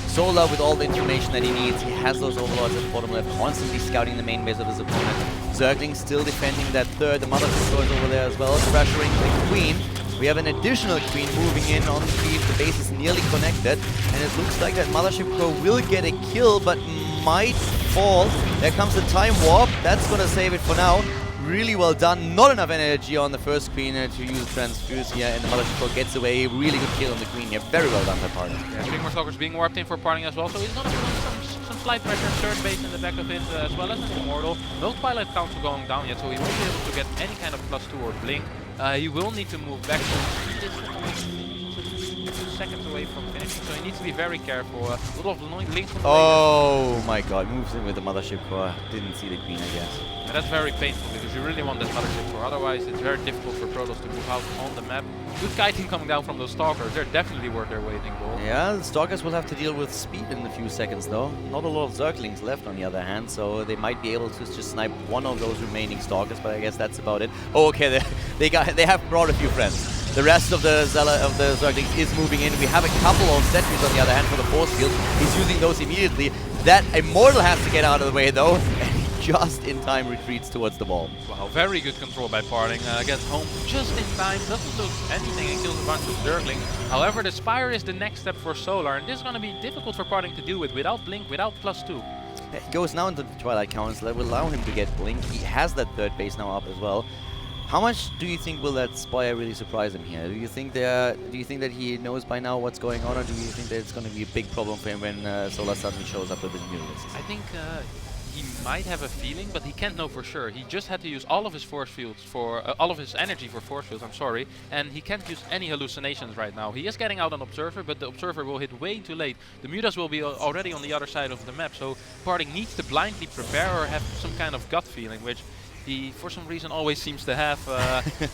Solar, with all the information that he needs, he has those overlords at the bottom left, constantly scouting the main base of his opponent. Zergling still defending that 3rd, the Mother Ship is over there as well, pressuring the Queen. We have an additional Queen moving in on the field. The base is nearly connected, and it looks like that Mothership Core will get a kill, but might fall. There comes the Time Warp. That's going to save it for now. Really well done. Not enough energy on the first Queen to use Transfuse here, and the Mothership Core gets away. Really good kill on the Queen here. Very well done by PartinG. Yeah, 3 more Stalkers being warped in for PartinG as well, so he's going to put some slight pressure, 3rd base in the back of it, as well as an Immortal. No Twilight Council going down yet, so he won't be able to get any kind of +2 or blink. He will need to move back, so he is 2 seconds away from finishing, so he needs to be very careful. A little of link from the Oh my god, moves in with the Mothership Core. Didn't see the Queen, I guess. And that's very painful, because you really want that Mothership Core, otherwise it's very difficult for Protoss to move out on the map. Good kiting coming down from those Stalkers, they're definitely worth their weight in gold. Yeah, the Stalkers will have to deal with speed in a few seconds though. Not a lot of Zerglings left on the other hand, so they might be able to just snipe one of those remaining Stalkers, but I guess that's about it. Oh, okay, they have brought a few friends. The rest of the Zerglings is moving in. We have a couple of sentries on the other hand for the force field. He's using those immediately. That Immortal has to get out of the way though. Just in time retreats towards the ball. Wow, very good control by PartinG. Gets home just in time, doesn't lose anything and kills a bunch of Zerglings. However, the Spire is the next step for Solar, and this is going to be difficult for PartinG to deal with without Blink, without +2. He goes now into the Twilight Council. That will allow him to get Blink. He has that third base now up as well. How much do you think will that Spire really surprise him here? Do you think that he knows by now what's going on, or do you think that it's going to be a big problem for him when Solar suddenly shows up with his Mutalisks? I think he might have a feeling, but he can't know for sure. He just had to use all of his force fields for all of his energy for force fields. I'm sorry, and he can't use any hallucinations right now. He is getting out an Observer, but the Observer will hit way too late. The Mutas will be already on the other side of the map, so PartinG needs to blindly prepare or have some kind of gut feeling, which he, for some reason, always seems to have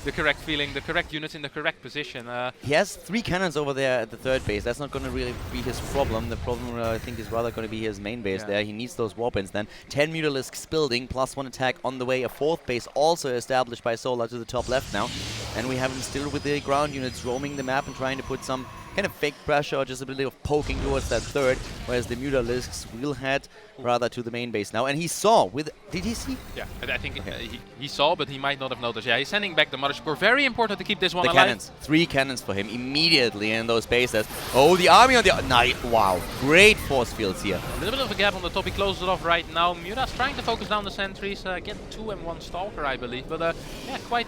the correct feeling, the correct units in the correct position. He has 3 cannons over there at the third base. That's not going to really be his problem. The problem, I think, is rather going to be his main base there. He needs those Warpins then. 10 Mutalisks building, +1 attack on the way. A 4th base also established by Solar to the top left now. And we have him still with the ground units roaming the map and trying to put some kind of fake pressure or just a bit of poking towards that third, whereas the Mutalisks will head rather to the main base now. And he saw with... Did he see? Yeah, I think he saw, but he might not have noticed. Yeah, he's sending back the Mothership Core. Very important to keep this one alive. Cannons. 3 cannons for him immediately in those bases. Oh, the army on the... Wow, great force fields here. A little bit of a gap on the top. He closes it off right now. Muta's trying to focus down the sentries. Get 2 and 1 Stalker, I believe. But yeah, quite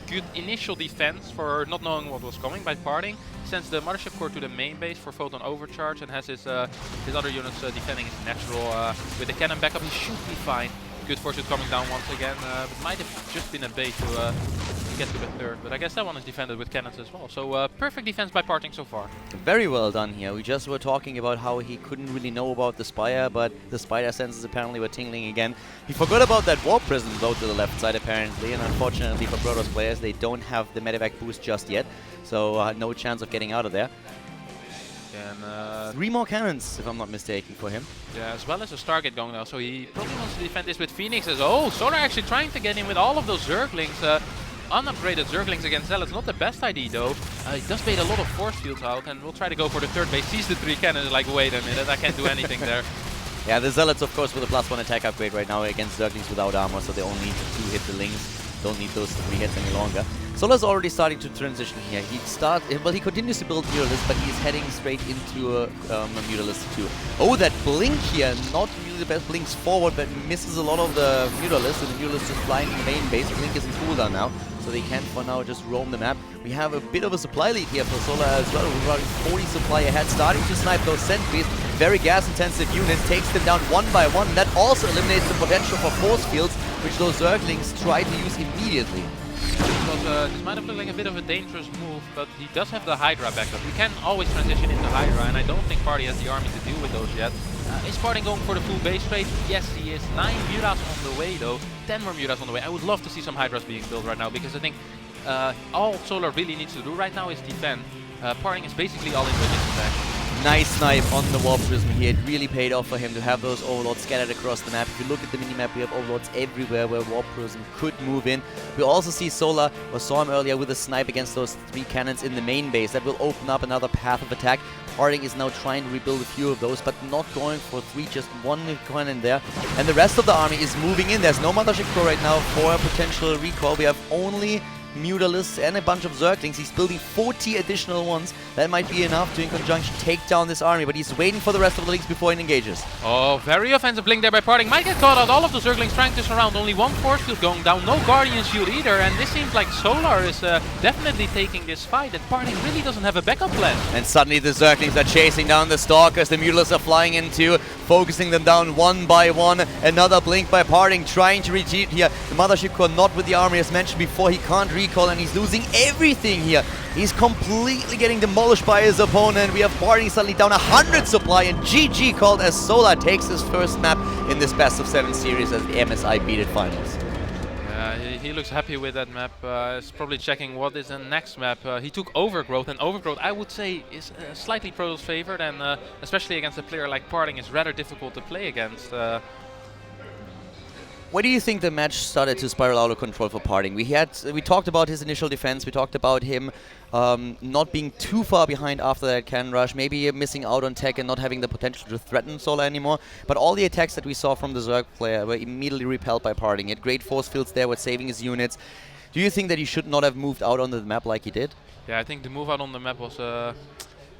good initial defense for not knowing what was coming by PartinG. Sends the Mothership Core to the main base for Photon Overcharge and has his other units defending his natural. With the cannon backup, he should be fine. Good force coming down once again. But might have just been a bait to get to the third. But I guess that one is defended with cannons as well. So perfect defense by PartinG so far. Very well done here. We just were talking about how he couldn't really know about the Spire, but the Spider senses apparently were tingling again. He forgot about that Warp Prism though to the left side apparently, and unfortunately for Protoss players, they don't have the medevac boost just yet. So no chance of getting out of there. And 3 more cannons, if I'm not mistaken, for him. Yeah, as well as a Stargate going now. So he probably wants to defend this with Phoenixes. Oh, Solar actually trying to get in with all of those Zerglings. Unupgraded Zerglings against Zealots, not the best idea though. He does bait a lot of force fields out and we'll try to go for the third base. Sees the 3 cannons like, wait a minute, I can't do anything there. Yeah, the Zealots, of course, with a +1 attack upgrade right now against Zerglings without armor, so they only need to 2 hit the Lings. Don't need those 3 hits any longer. Solar's already starting to transition here. He continues to build Mutalisks, but he's heading straight into a Mutalist too. Oh, that blink here, not really the best. Blinks forward, but misses a lot of the Mutalisks, and the Mutalisks just flying in the main base. Blink is in cooldown now, so they can for now just roam the map. We have a bit of a supply lead here for Solar as well. We're running 40 supply ahead, starting to snipe those sentries. Very gas-intensive units, takes them down one by one. And that also eliminates the potential for force fields, which those Zerglings try to use immediately. Because this might have looked like a bit of a dangerous move, but he does have the Hydra backup. He can always transition into Hydra, and I don't think PartinG has the army to deal with those yet. Is PartinG going for the full base trade? Yes, he is. 9 Mutas on the way, though. 10 more Mutas on the way. I would love to see some Hydras being built right now, because I think all Solar really needs to do right now is defend. PartinG is basically all in with this attack. Nice snipe on the Warp Prism here. It really paid off for him to have those Overlords scattered across the map. If you look at the minimap, we have Overlords everywhere where Warp Prism could move in. We also see Solar, or saw him earlier, with a snipe against those 3 cannons in the main base. That will open up another path of attack. PartinG is now trying to rebuild a few of those, but not going for 3, just 1 cannon there. And the rest of the army is moving in. There's no Mothership Core right now for a potential recall. We have only Mutalisks and a bunch of Zerglings. He's building 40 additional ones. That might be enough to, in conjunction, take down this army, but he's waiting for the rest of the Lings before he engages. Oh, very offensive blink there by PartinG. Might get caught out. All of the Zerglings trying to surround. Only 1 force field going down. No Guardian Shield either. And this seems like Solar is definitely taking this fight. And PartinG really doesn't have a backup plan. And suddenly the Zerglings are chasing down the Stalkers. The Mutalisks are flying into, focusing them down one by one. Another blink by PartinG, trying to retreat here. The Mothership Core not with the army, as mentioned before. He can't recall, and he's losing everything here. He's completely getting demolished by his opponent. We have PartinG suddenly down 100 supply, and GG called as Solar takes his first map in this best of 7 series as the MSI beat it finals. He looks happy with that map. He's probably checking what is the next map. He took Overgrowth, and Overgrowth, I would say, is slightly Protoss favored, and especially against a player like PartinG, is rather difficult to play against. Where do you think the match started to spiral out of control for PartinG? We talked about his initial defense. We talked about him not being too far behind after that cannon rush, maybe missing out on tech and not having the potential to threaten Solar anymore. But all the attacks that we saw from the Zerg player were immediately repelled by PartinG. He had great force fields there, was saving his units. Do you think that he should not have moved out onto the map like he did? Yeah, I think the move out on the map was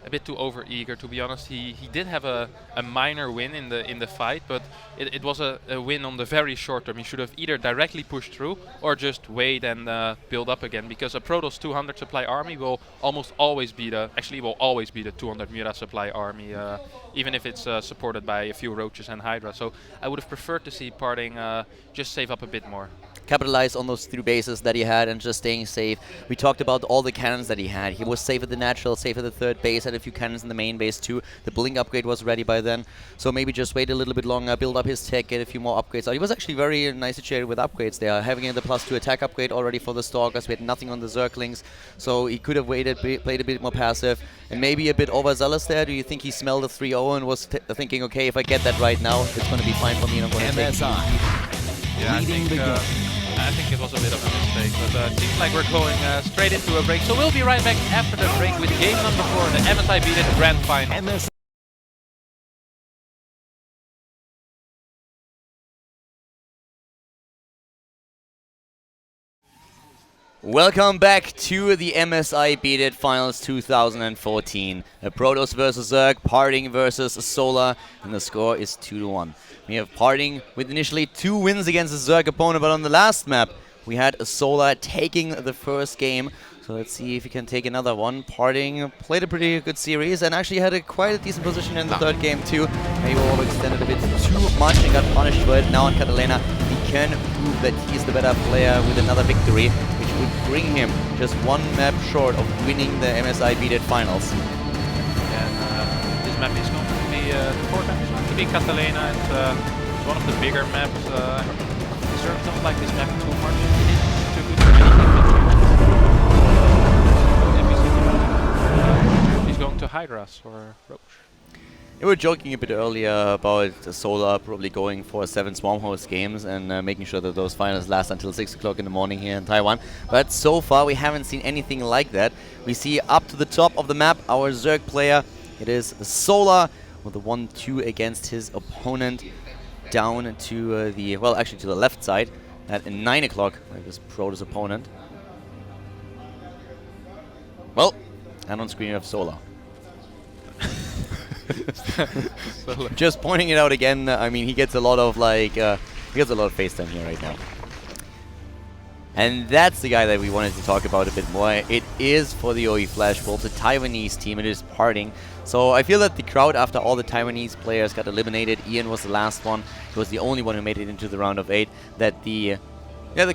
a bit too over-eager, to be honest. He did have a minor win in the fight, but it was a win on the very short term. He should have either directly pushed through or just wait and build up again, because a Protoss 200 supply army will almost always be the 200 Mura supply army, even if it's supported by a few Roaches and Hydra. So I would have preferred to see PartinG just save up a bit more. Capitalize on those 3 bases that he had and just staying safe. We talked about all the cannons that he had. He was safe at the natural, safe at the 3rd base, had a few cannons in the main base too. The blink upgrade was ready by then, so maybe just wait a little bit longer, build up his tech, get a few more upgrades out. He was actually very nice situated with upgrades there, having the +2 attack upgrade already for the Stalkers. We had nothing on the Zerglings, so he could have waited, played a bit more passive, and maybe a bit overzealous there. Do you think he smelled the 3-0 and was thinking, okay, if I get that right now, it's going to be fine for me and I'm going to take MSI. I think it was a bit of a mistake, but it seems like we're going straight into a break. So we'll be right back after the break with game number 4, the MSI Beat It Grand Final. Welcome back to the MSI Beat It Finals 2014. A Protoss versus Zerg, PartinG versus Solar, and the score is 2-1. We have PartinG with initially 2 wins against a Zerg opponent, but on the last map we had a Solar taking the first game. So let's see if he can take another one. PartinG played a pretty good series and actually had quite a decent position in the 3rd game too. Maybe overextended a bit too much and got punished for it. Now on Catalina, he can prove that he's the better player with another victory, which would bring him just 1 map short of winning the MSI Beat It Finals. And this map is going to be the 4th map is going to be Catalina. It's one of the bigger maps. Zerg don't like this map too much. It isn't too good for anything. He's going to Hydras or Roach. We were joking a bit earlier about Solar probably going for 7 Swarmhost games and making sure that those finals last until 6 o'clock in the morning here in Taiwan. But so far we haven't seen anything like that. We see up to the top of the map our Zerg player. It is Solar with a 1-2 against his opponent, down to the, well, actually to the left side at 9 o'clock, like this Protoss opponent. Well, and on screen you have Solar. Just pointing it out again. I mean, he gets a lot of like, he gets a lot of face time here right now. And that's the guy that we wanted to talk about a bit more. It is for the OE Flash Wolves, a Taiwanese team. It is PartinG. So I feel that the crowd, after all the Taiwanese players got eliminated, Ian was the last one. He was the only one who made it into the round of 8. That the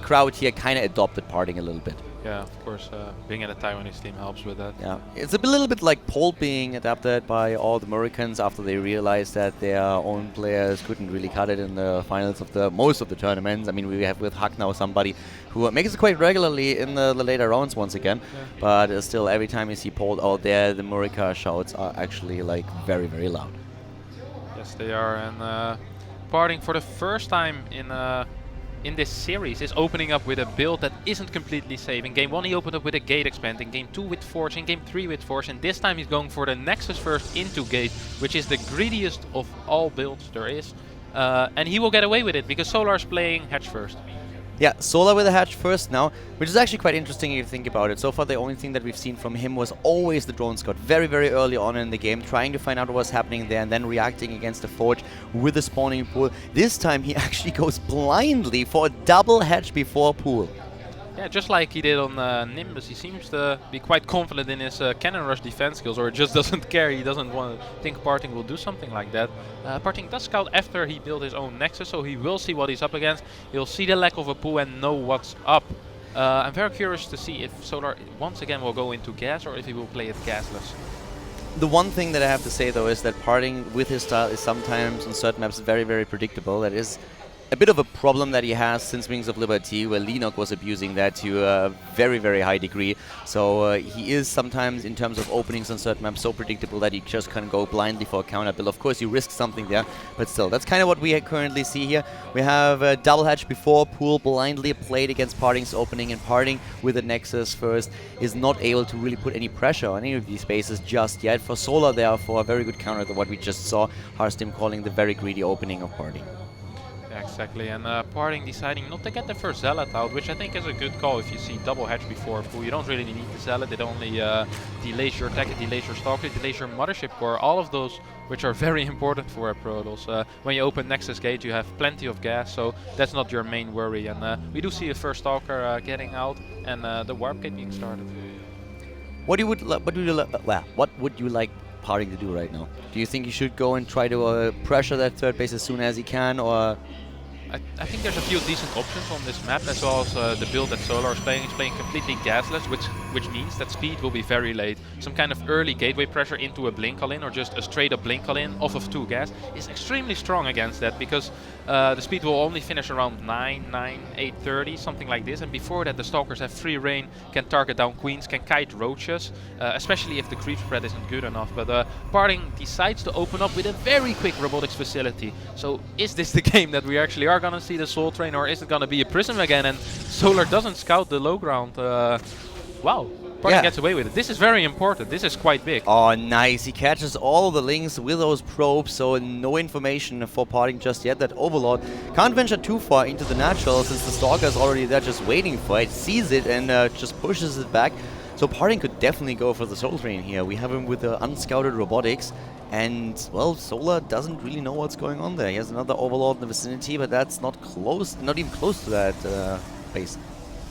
crowd here kind of adopted PartinG a little bit. Yeah, of course, being in a Taiwanese team helps with that. Yeah, it's a little bit like Pole being adapted by all the Americans after they realized that their own players couldn't really cut it in the finals of most of the tournaments. I mean, we have with Huck now somebody who makes it quite regularly in the later rounds once again. Yeah. But still, every time you see Pole out there, the Murica shouts are actually like very, very loud. Yes, they are. And PartinG for the first time in this series is opening up with a build that isn't completely safe. In game 1 he opened up with a Gate Expand, in game 2 with Forge, in game 3 with Forge, and this time he's going for the Nexus first into Gate, which is the greediest of all builds there is. And he will get away with it because Solar's playing Hatch first. Yeah, Solar with a Hatch first now, which is actually quite interesting if you think about it. So far the only thing that we've seen from him was always the Drone Scout, very, very early on in the game, trying to find out what was happening there and then reacting against the Forge with the spawning pool. This time he actually goes blindly for a double Hatch before pool. Yeah, just like he did on Nimbus, he seems to be quite confident in his cannon rush defense skills, or just doesn't care. He doesn't want to think PartinG will do something like that. PartinG does scout after he built his own Nexus, so he will see what he's up against. He'll see the lack of a pool and know what's up. I'm very curious to see if Solar once again will go into gas or if he will play it gasless. The one thing that I have to say though is that PartinG with his style is sometimes on certain maps very, very predictable. That is a bit of a problem that he has since Wings of Liberty, where Lenok was abusing that to a very, very high degree. So he is sometimes, in terms of openings on certain maps, so predictable that he just can go blindly for a counter build. Of course, you risk something there, but still, that's kind of what we currently see here. We have a double hatch before pool blindly played against PartinG's opening, and PartinG with a Nexus first is not able to really put any pressure on any of these spaces just yet. For Solar, therefore, a very good counter to what we just saw. Harstim calling the very greedy opening of PartinG. Yeah, exactly, and PartinG deciding not to get the first Zealot out, which I think is a good call if you see double hatch before full. You don't really need the Zealot, it only delays your attack, it delays your Stalker, it delays your Mothership Core, all of those which are very important for a Protoss. When you open Nexus Gate you have plenty of gas, so that's not your main worry. And we do see a first Stalker getting out and the Warp Gate being started. What would you like PartinG to do right now? Do you think he should go and try to pressure that third base as soon as he can, or? I think there's a few decent options on this map, as well as the build that Solar is playing. He's playing completely gasless, which means that speed will be very late. Some kind of early gateway pressure into a blink all in, or just a straight up blink all in off of 2 gas is extremely strong against that, because the speed will only finish around 8:30, something like this. And before that, the Stalkers have free reign, can target down Queens, can kite Roaches, especially if the creep spread isn't good enough. But PartinG decides to open up with a very quick robotics facility. So is this the game that we actually are gonna see the Soul Train, or is it gonna be a Prism again? And Solar doesn't scout the low ground. Wow, PartinG gets away with it. This is very important. This is quite big. Oh, nice. He catches all the links with those probes, so no information for PartinG just yet. That Overlord can't venture too far into the natural, since the Stalker is already there just waiting for it, sees it and just pushes it back. So PartinG could definitely go for the Soul Train here. We have him with the unscouted robotics. And, well, Solar doesn't really know what's going on there. He has another Overlord in the vicinity, but that's not even close to that base.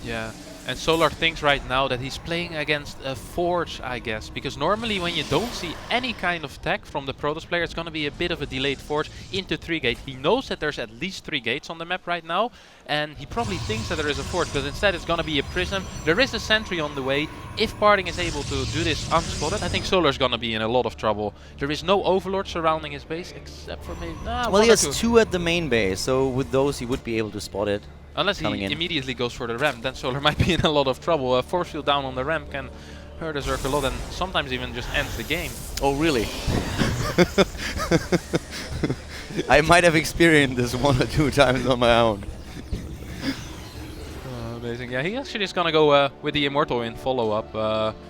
Yeah, and Solar thinks right now that he's playing against a Forge, I guess. Because normally when you don't see any kind of tech from the Protoss player, it's going to be a bit of a delayed Forge into 3 gate. He knows that there's at least 3 gates on the map right now. And he probably thinks that there is a Forge, but instead it's going to be a Prism. There is a Sentry on the way. If PartinG is able to do this unspotted, I think Solar's going to be in a lot of trouble. There is no Overlord surrounding his base, except for maybe... well, he has 2 at the main base, so with those he would be able to spot it. Unless he immediately goes for the ramp, then Solar might be in a lot of trouble. A force field down on the ramp can hurt a Zerg a lot and sometimes even just ends the game. Oh, really? I might have experienced this 1 or 2 times on my own. Amazing. Yeah, he actually is going to go with the Immortal in follow-up.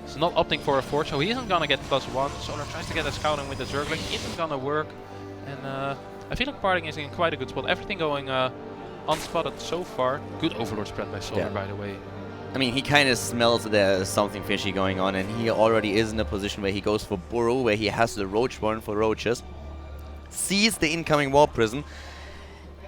He's not opting for a Forge, so he isn't going to get +1. Solar tries to get a scouting with the Zergling, isn't going to work. And I feel like PartinG is in quite a good spot. Everything going unspotted so far. Good Overlord spread by Solar, by the way. I mean, he kind of smells there's something fishy going on, and he already is in a position where he goes for Burrow, where he has the Roach Warren for Roaches. Sees the incoming Warp Prism.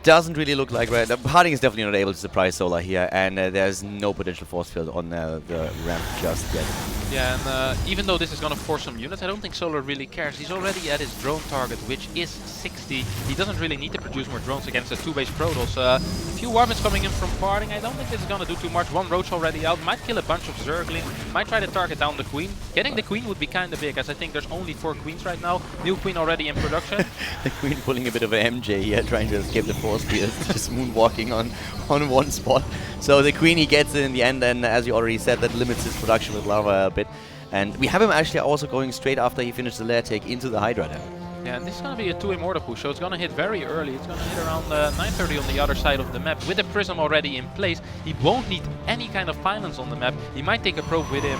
Doesn't really look like PartinG is definitely not able to surprise Solar here, and there's no potential force field on the ramp just yet. Yeah, and even though this is going to force some units, I don't think Solar really cares. He's already at his drone target, which is 60. He doesn't really need to produce more drones against a 2-base Protoss. A few Warmits coming in from PartinG. I don't think this is going to do too much. 1 Roach already out. Might kill a bunch of Zergling. Might try to target down the Queen. Getting the Queen would be kind of big, as I think there's only 4 Queens right now. New Queen already in production. The Queen pulling a bit of an MJ here, trying to escape the force field, just moonwalking on 1 spot. So the Queen, he gets it in the end, and as you already said, that limits his production with Lava a bit. And we have him actually also going straight after he finished the lair take into the Hydra there. Yeah, and this is going to be a 2 Immortal push, so it's going to hit very early. It's going to hit around 9:30 on the other side of the map. With the Prism already in place, he won't need any kind of pylons on the map. He might take a probe with him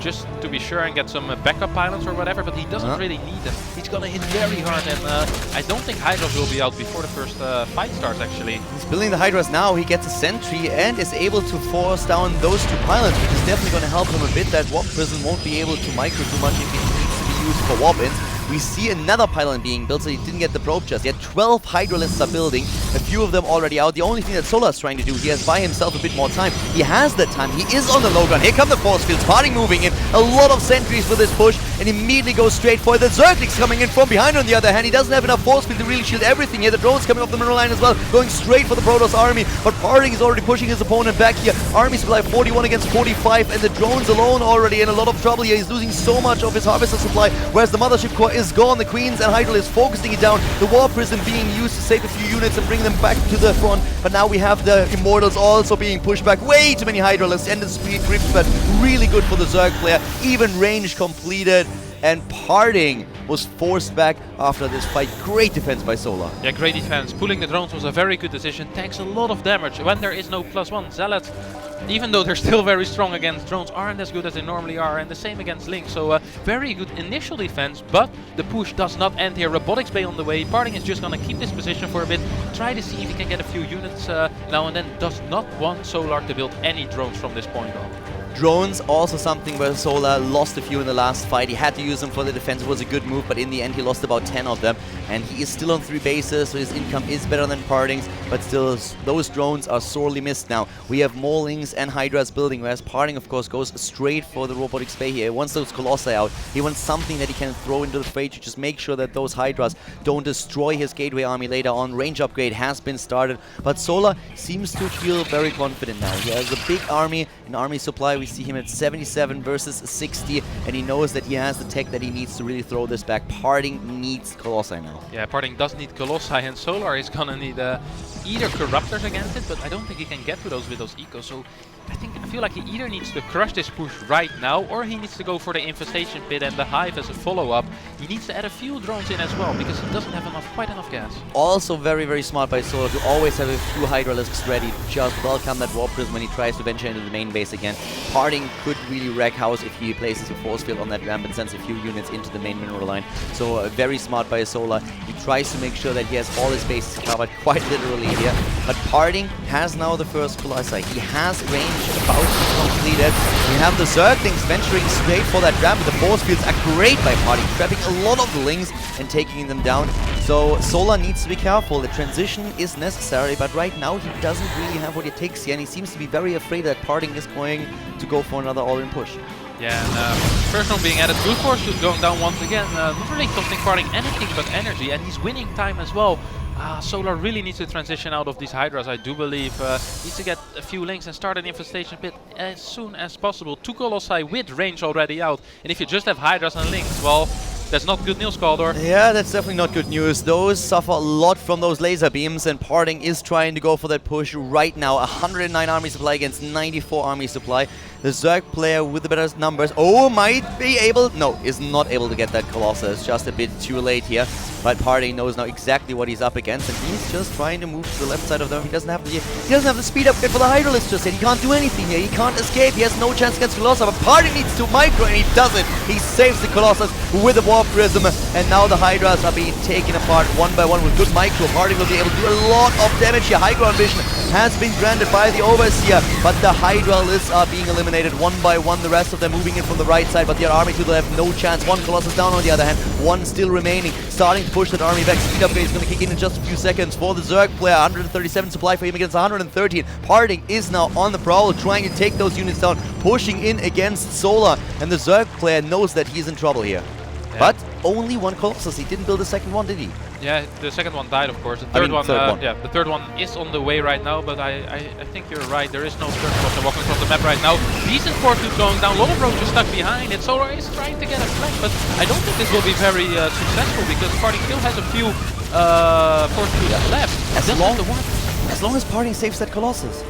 just to be sure and get some backup pylons or whatever, but he doesn't really need them. He's going to hit very hard, and I don't think Hydras will be out before the first fight starts, actually. He's building the Hydras now. He gets a Sentry and is able to force down those 2 pylons, which is definitely going to help him a bit. That Warp Prism won't be able to micro too much if it needs to be used for warp-ins. We see another pylon being built, so he didn't get the probe just yet. 12 Hydralisks are building, a few of them already out. The only thing that Solar is trying to do, he has by himself a bit more time. He has that time, he is on the low ground. Here come the force fields, PartinG moving in. A lot of sentries for this push, and immediately goes straight for it. The Zerglings coming in from behind on the other hand. He doesn't have enough force field to really shield everything here. The drones coming off the mineral line as well, going straight for the Protoss army. But PartinG is already pushing his opponent back here. Army supply 41 against 45, and the drones alone already in a lot of trouble here. He's losing so much of his Harvester supply, whereas the Mothership Core is gone. The Queens and Hydra is focusing it down. The War Prism being used to save a few units and bring them back to the front. But now we have the Immortals also being pushed back. Way too many Hydralisks, and the speed grip spread really good for the Zerg player. Even range completed, and PartinG was forced back after this fight. Great defense by Solar. Yeah, great defense. Pulling the drones was a very good decision. Takes a lot of damage when there is no +1. Zealot even though they're still very strong against drones, aren't as good as they normally are, and the same against Link. So very good initial defense, but the push does not end here. Robotics Bay on the way. PartinG is just going to keep this position for a bit, try to see if he can get a few units now and then. Does not want Solar to build any drones from this point on. Drones, also something where Solar lost a few in the last fight. He had to use them for the defense. It was a good move, but in the end he lost about 10 of them. And he is still on 3 bases, so his income is better than PartinG's, but still those drones are sorely missed now. We have more Lings and Hydras building, whereas PartinG, of course, goes straight for the Robotics Bay here. He wants those Colossi out. He wants something that he can throw into the fray to just make sure that those Hydras don't destroy his Gateway army later on. Range upgrade has been started, but Solar seems to feel very confident now. He has a big army, an army supply. We see him at 77 versus 60, and he knows that he has the tech that he needs to really throw this back. PartinG needs Colossi now. Yeah, PartinG does need Colossi, and Solar is gonna need either Corruptors against it, but I don't think he can get to those with those Ecos, so I feel like he either needs to crush this push right now, or he needs to go for the Infestation Pit and the Hive as a follow-up. He needs to add a few drones in as well, because he doesn't have quite enough gas. Also very, very smart by Solar to always have a few Hydralisks ready to just welcome that Warp Prism when he tries to venture into the main base again. PartinG could really wreck house if he places a force field on that ramp and sends a few units into the main mineral line. So very smart by Solar. He tries to make sure that he has all his bases covered, quite literally here. But PartinG has now the first Colossi. He has range about to be completed. We have the Zerglings venturing straight for that ramp. The force fields are great by PartinG, trapping a lot of the Lings and taking them down. So Solar needs to be careful. The transition is necessary, but right now he doesn't really have what it takes here, and he seems to be very afraid that PartinG is going to go for another all-in push. Yeah, and first one being added, brute force shoot going down once again, not really costing PartinG anything but energy, and he's winning time as well. Solar really needs to transition out of these Hydras, I do believe. Needs to get a few Lings and start an Infestation Pit as soon as possible. 2 Colossi with range already out, and if you just have Hydras and Lings, well, that's not good news, Caldor. Yeah, that's definitely not good news. Those suffer a lot from those laser beams, and PartinG is trying to go for that push right now. 109 army supply against 94 army supply. The Zerg player with the better numbers, might be able, no, is not able to get that Colossus. Just a bit too late here. But PartinG knows now exactly what he's up against, and he's just trying to move to the left side of them. He doesn't have the speed upgrade for the Hydralisk just yet. He can't do anything here. He can't escape. He has no chance against Colossus, but PartinG needs to micro, and he does it. He saves the Colossus with a Warp Prism, and now the Hydras are being taken apart one by one with good micro. PartinG will be able to do a lot of damage here. High ground vision has been granted by the Overseer, but the Hydralisks are being eliminated one by one. The rest of them moving in from the right side, but the army to the left, no chance. One Colossus down on the other hand, one still remaining. Starting to push that army back. Speed upgrade is going to kick in just a few seconds for the Zerg player. 137 supply for him against 113. PartinG is now on the prowl, trying to take those units down, pushing in against Solar, and the Zerg player knows that he's in trouble here. Yeah. But only one Colossus. He didn't build a second one, did he? Yeah, the second one died, of course. The third one, yeah, the third one is on the way right now, but I think you're right. There is no third Colossus walking across the map right now. Decent force field going down. A lot of roaches stuck behind it. Solar is trying to get a flank, but I don't think this will be very successful, because PartinG still has a few force fields left. As long as PartinG saves that Colossus.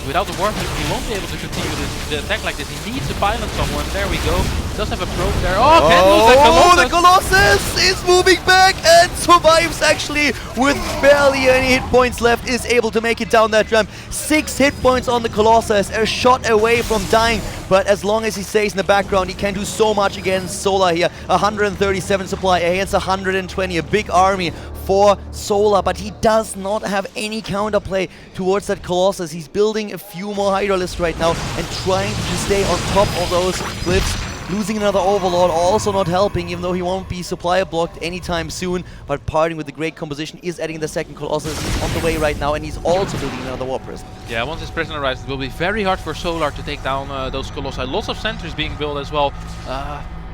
Without the warp, he won't be able to continue the attack like this. He needs a pylon somewhere. There we go. Does have a probe there. Oh, can't lose that Colossus. The Colossus is moving back and survives actually with barely any hit points left. Is able to make it down that ramp. 6 hit points on the Colossus. A shot away from dying. But as long as he stays in the background, he can do so much against Solar here. 137 supply against 120. A big army for Solar, but he does not have any counterplay towards that Colossus. He's building a few more Hydralisks right now and trying to stay on top of those cliffs. Losing another Overlord also not helping, even though he won't be supply blocked anytime soon. But PartinG with the great composition is adding the second Colossus. He's on the way right now, and he's also building another Warp Prism. Yeah, once his Prisoner arrives, it will be very hard for Solar to take down those Colossi. Lots of sentries being built as well.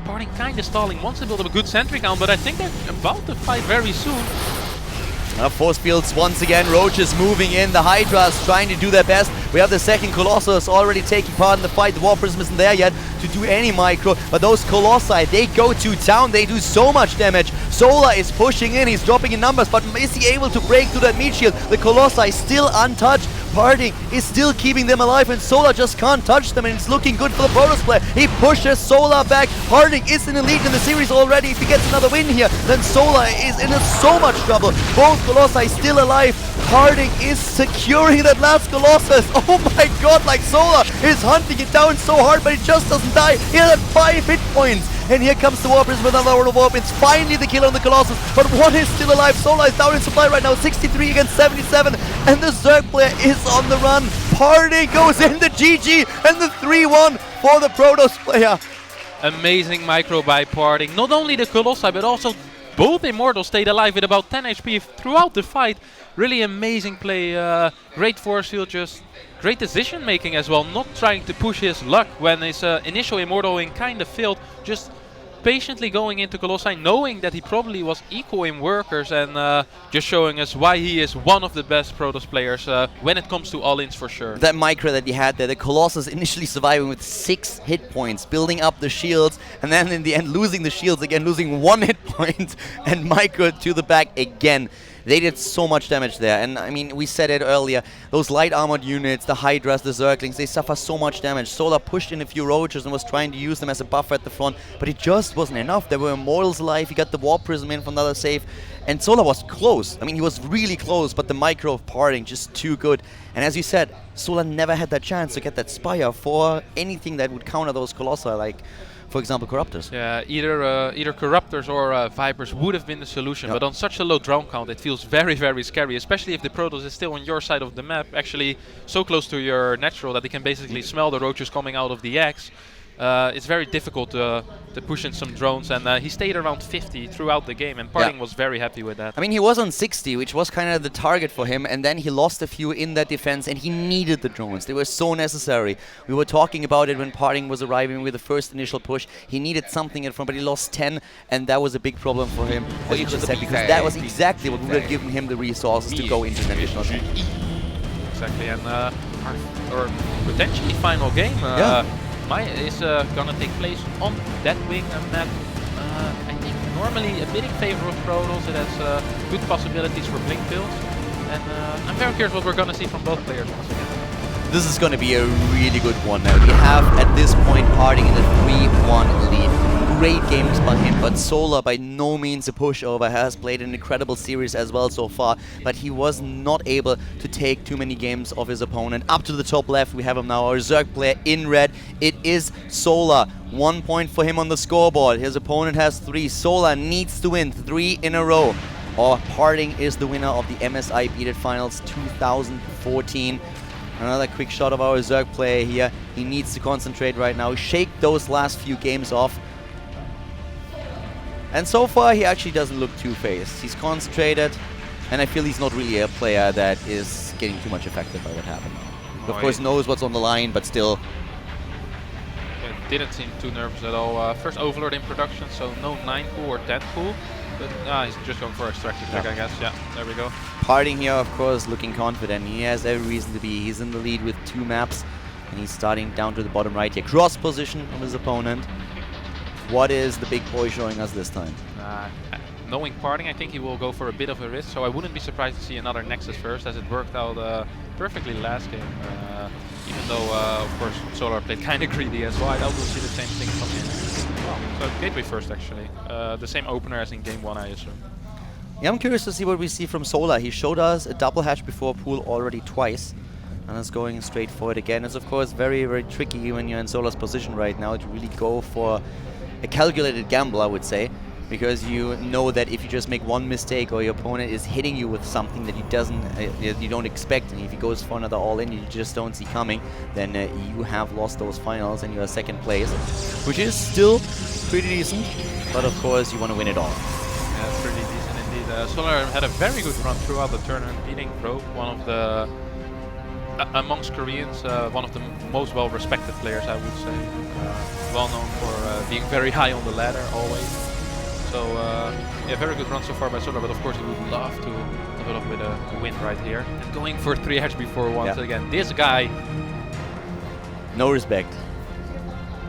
PartinG kind of stalling, wants to build up a good sentry count, but I think they're about to fight very soon. Force fields once again, Roaches moving in, the Hydras trying to do their best. We have the second Colossus already taking part in the fight. The Warp Prism isn't there yet to do any micro, but those Colossi, they go to town, they do so much damage. Solar is pushing in, he's dropping in numbers, but is he able to break through that meat shield? The Colossi still untouched. PartinG is still keeping them alive, and Solar just can't touch them, and it's looking good for the Protoss player. He pushes Solar back. PartinG is in the lead in the series already. If he gets another win here, then Solar is in so much trouble. Both Colossi still alive. PartinG is securing that last Colossus. Oh my god, like Solar is hunting it down so hard, but it just doesn't die. He had 5 hit points. And here comes the Warpers with another round of Warp. It's finally the kill on the Colossus, but one is still alive. Solar is down in supply right now, 63 against 77, and the Zerg player is on the run. PartinG goes in the GG, and the 3-1 for the Protoss player. Amazing micro by PartinG. Not only the Colossi, but also both Immortals stayed alive with about 10 HP throughout the fight. Really amazing play, great force field, just great decision making as well. Not trying to push his luck when his initial Immortal in kind of failed. Just patiently going into Colossi, knowing that he probably was equal in workers, and just showing us why he is one of the best Protoss players when it comes to all-ins for sure. That micro that he had there, the Colossus initially surviving with 6 hit points, building up the shields, and then in the end losing the shields again, losing 1 hit point, and micro to the back again. They did so much damage there, and I mean, we said it earlier, those light armored units, the Hydras, the Zerglings, they suffer so much damage. Solar pushed in a few Roaches and was trying to use them as a buffer at the front, but it just wasn't enough. There were Immortals alive, he got the Warp Prism in for another save, and Solar was close. I mean, he was really close, but the micro of PartinG just too good. And as you said, Solar never had that chance to get that Spire for anything that would counter those Colossi, like, for example, Corruptors. Yeah, either Corruptors or Vipers would have been the solution, Yep. but on such a low drone count it feels very, very scary, especially if the Protoss is still on your side of the map, actually so close to your natural that they can basically smell the Roaches coming out of the X. It's very difficult to push in some drones, and he stayed around 50 throughout the game, and PartinG was very happy with that. I mean, he was on 60, which was kind of the target for him, and then he lost a few in that defense, and he needed the drones. They were so necessary. We were talking about it when PartinG was arriving with the first initial push. He needed something in front, but he lost 10, and that was a big problem for him, as you just said, because that was exactly what would have given him the resources to go into an additional game. Exactly, and our potentially final game is gonna take place on that wing map. I think normally a bit in favor of Protoss. It has good possibilities for blink builds, and I'm very curious what we're gonna see from both players once again. This is going to be a really good one. Now, we have at this point PartinG in the 3-1 lead. Great games by him, but Solar by no means a pushover, has played an incredible series as well so far, but he was not able to take too many games of his opponent. Up to the top left, we have him now, our Zerg player in red. It is Solar. 1 point for him on the scoreboard. His opponent has 3. Solar needs to win 3 in a row, or PartinG is the winner of the MSI Beat It Finals 2014. Another quick shot of our Zerg player here. He needs to concentrate right now, shake those last few games off. And so far, he actually doesn't look two-faced. He's concentrated, and I feel he's not really a player that is getting too much affected by what happened. No, Of course, knows what's on the line, but still. It didn't seem too nervous at all. First Overlord in production, so no 9 pool or 10 pool. But he's just going for a extractor check, I guess. Yeah, there we go. PartinG here, of course, looking confident. He has every reason to be. He's in the lead with 2 maps, and he's starting down to the bottom right here. Cross position of his opponent. What is the big boy showing us this time? Knowing PartinG, I think he will go for a bit of a risk, so I wouldn't be surprised to see another Nexus first, as it worked out perfectly last game. Even though, of course, Solar played kind of greedy as well. I doubt we'll see the same thing from him. So Gateway first, actually. The same opener as in game 1, I assume. Yeah, I'm curious to see what we see from Solar. He showed us a double hatch before pool already twice, and is going straight for it again. It's of course very, very tricky when you're in Solar's position right now to really go for a calculated gamble, I would say, because you know that if you just make one mistake or your opponent is hitting you with something that you don't expect, and if he goes for another all-in you just don't see coming, then you have lost those finals and you're second place, which is still pretty decent, but of course you want to win it all. Yeah, it's pretty decent indeed. Solar had a very good run throughout the tournament, beating Rogue, one of the amongst Koreans, one of the most well-respected players, I would say. Well known for being very high on the ladder always. So yeah, very good run so far by Solar, but of course he would love to level up with a win right here. And going for 3 HP once again. This guy. No respect.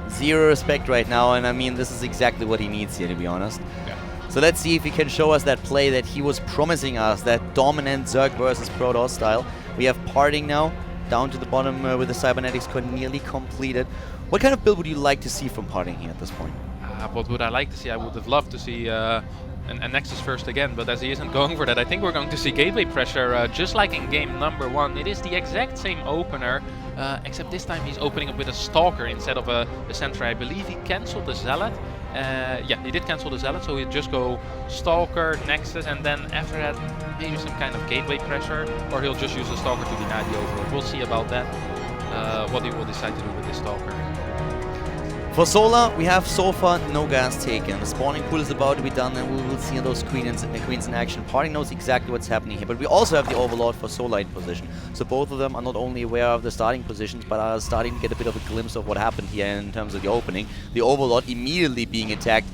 Zero respect right now, and I mean this is exactly what he needs here, to be honest. Yeah. So let's see if he can show us that play that he was promising us, that dominant Zerg versus Protoss style. We have PartinG now, down to the bottom with the Cybernetics core nearly completed. What kind of build would you like to see from PartinG here at this point? What would I like to see? I would have loved to see and Nexus first again, but as he isn't going for that, I think we're going to see gateway pressure just like in game number 1. It is the exact same opener, except this time he's opening up with a Stalker instead of a Sentry. I believe he cancelled the Zealot. Yeah, he did cancel the Zealot, so he'll just go Stalker, Nexus, and then after that maybe some kind of gateway pressure, or he'll just use the Stalker to deny the overload. We'll see about that, what he will decide to do with this Stalker. For Solar, we have so far no gas taken. The spawning pool is about to be done, and we will see those queens in action. PartinG knows exactly what's happening here, but we also have the Overlord for Solar in position. So both of them are not only aware of the starting positions, but are starting to get a bit of a glimpse of what happened here in terms of the opening. The Overlord immediately being attacked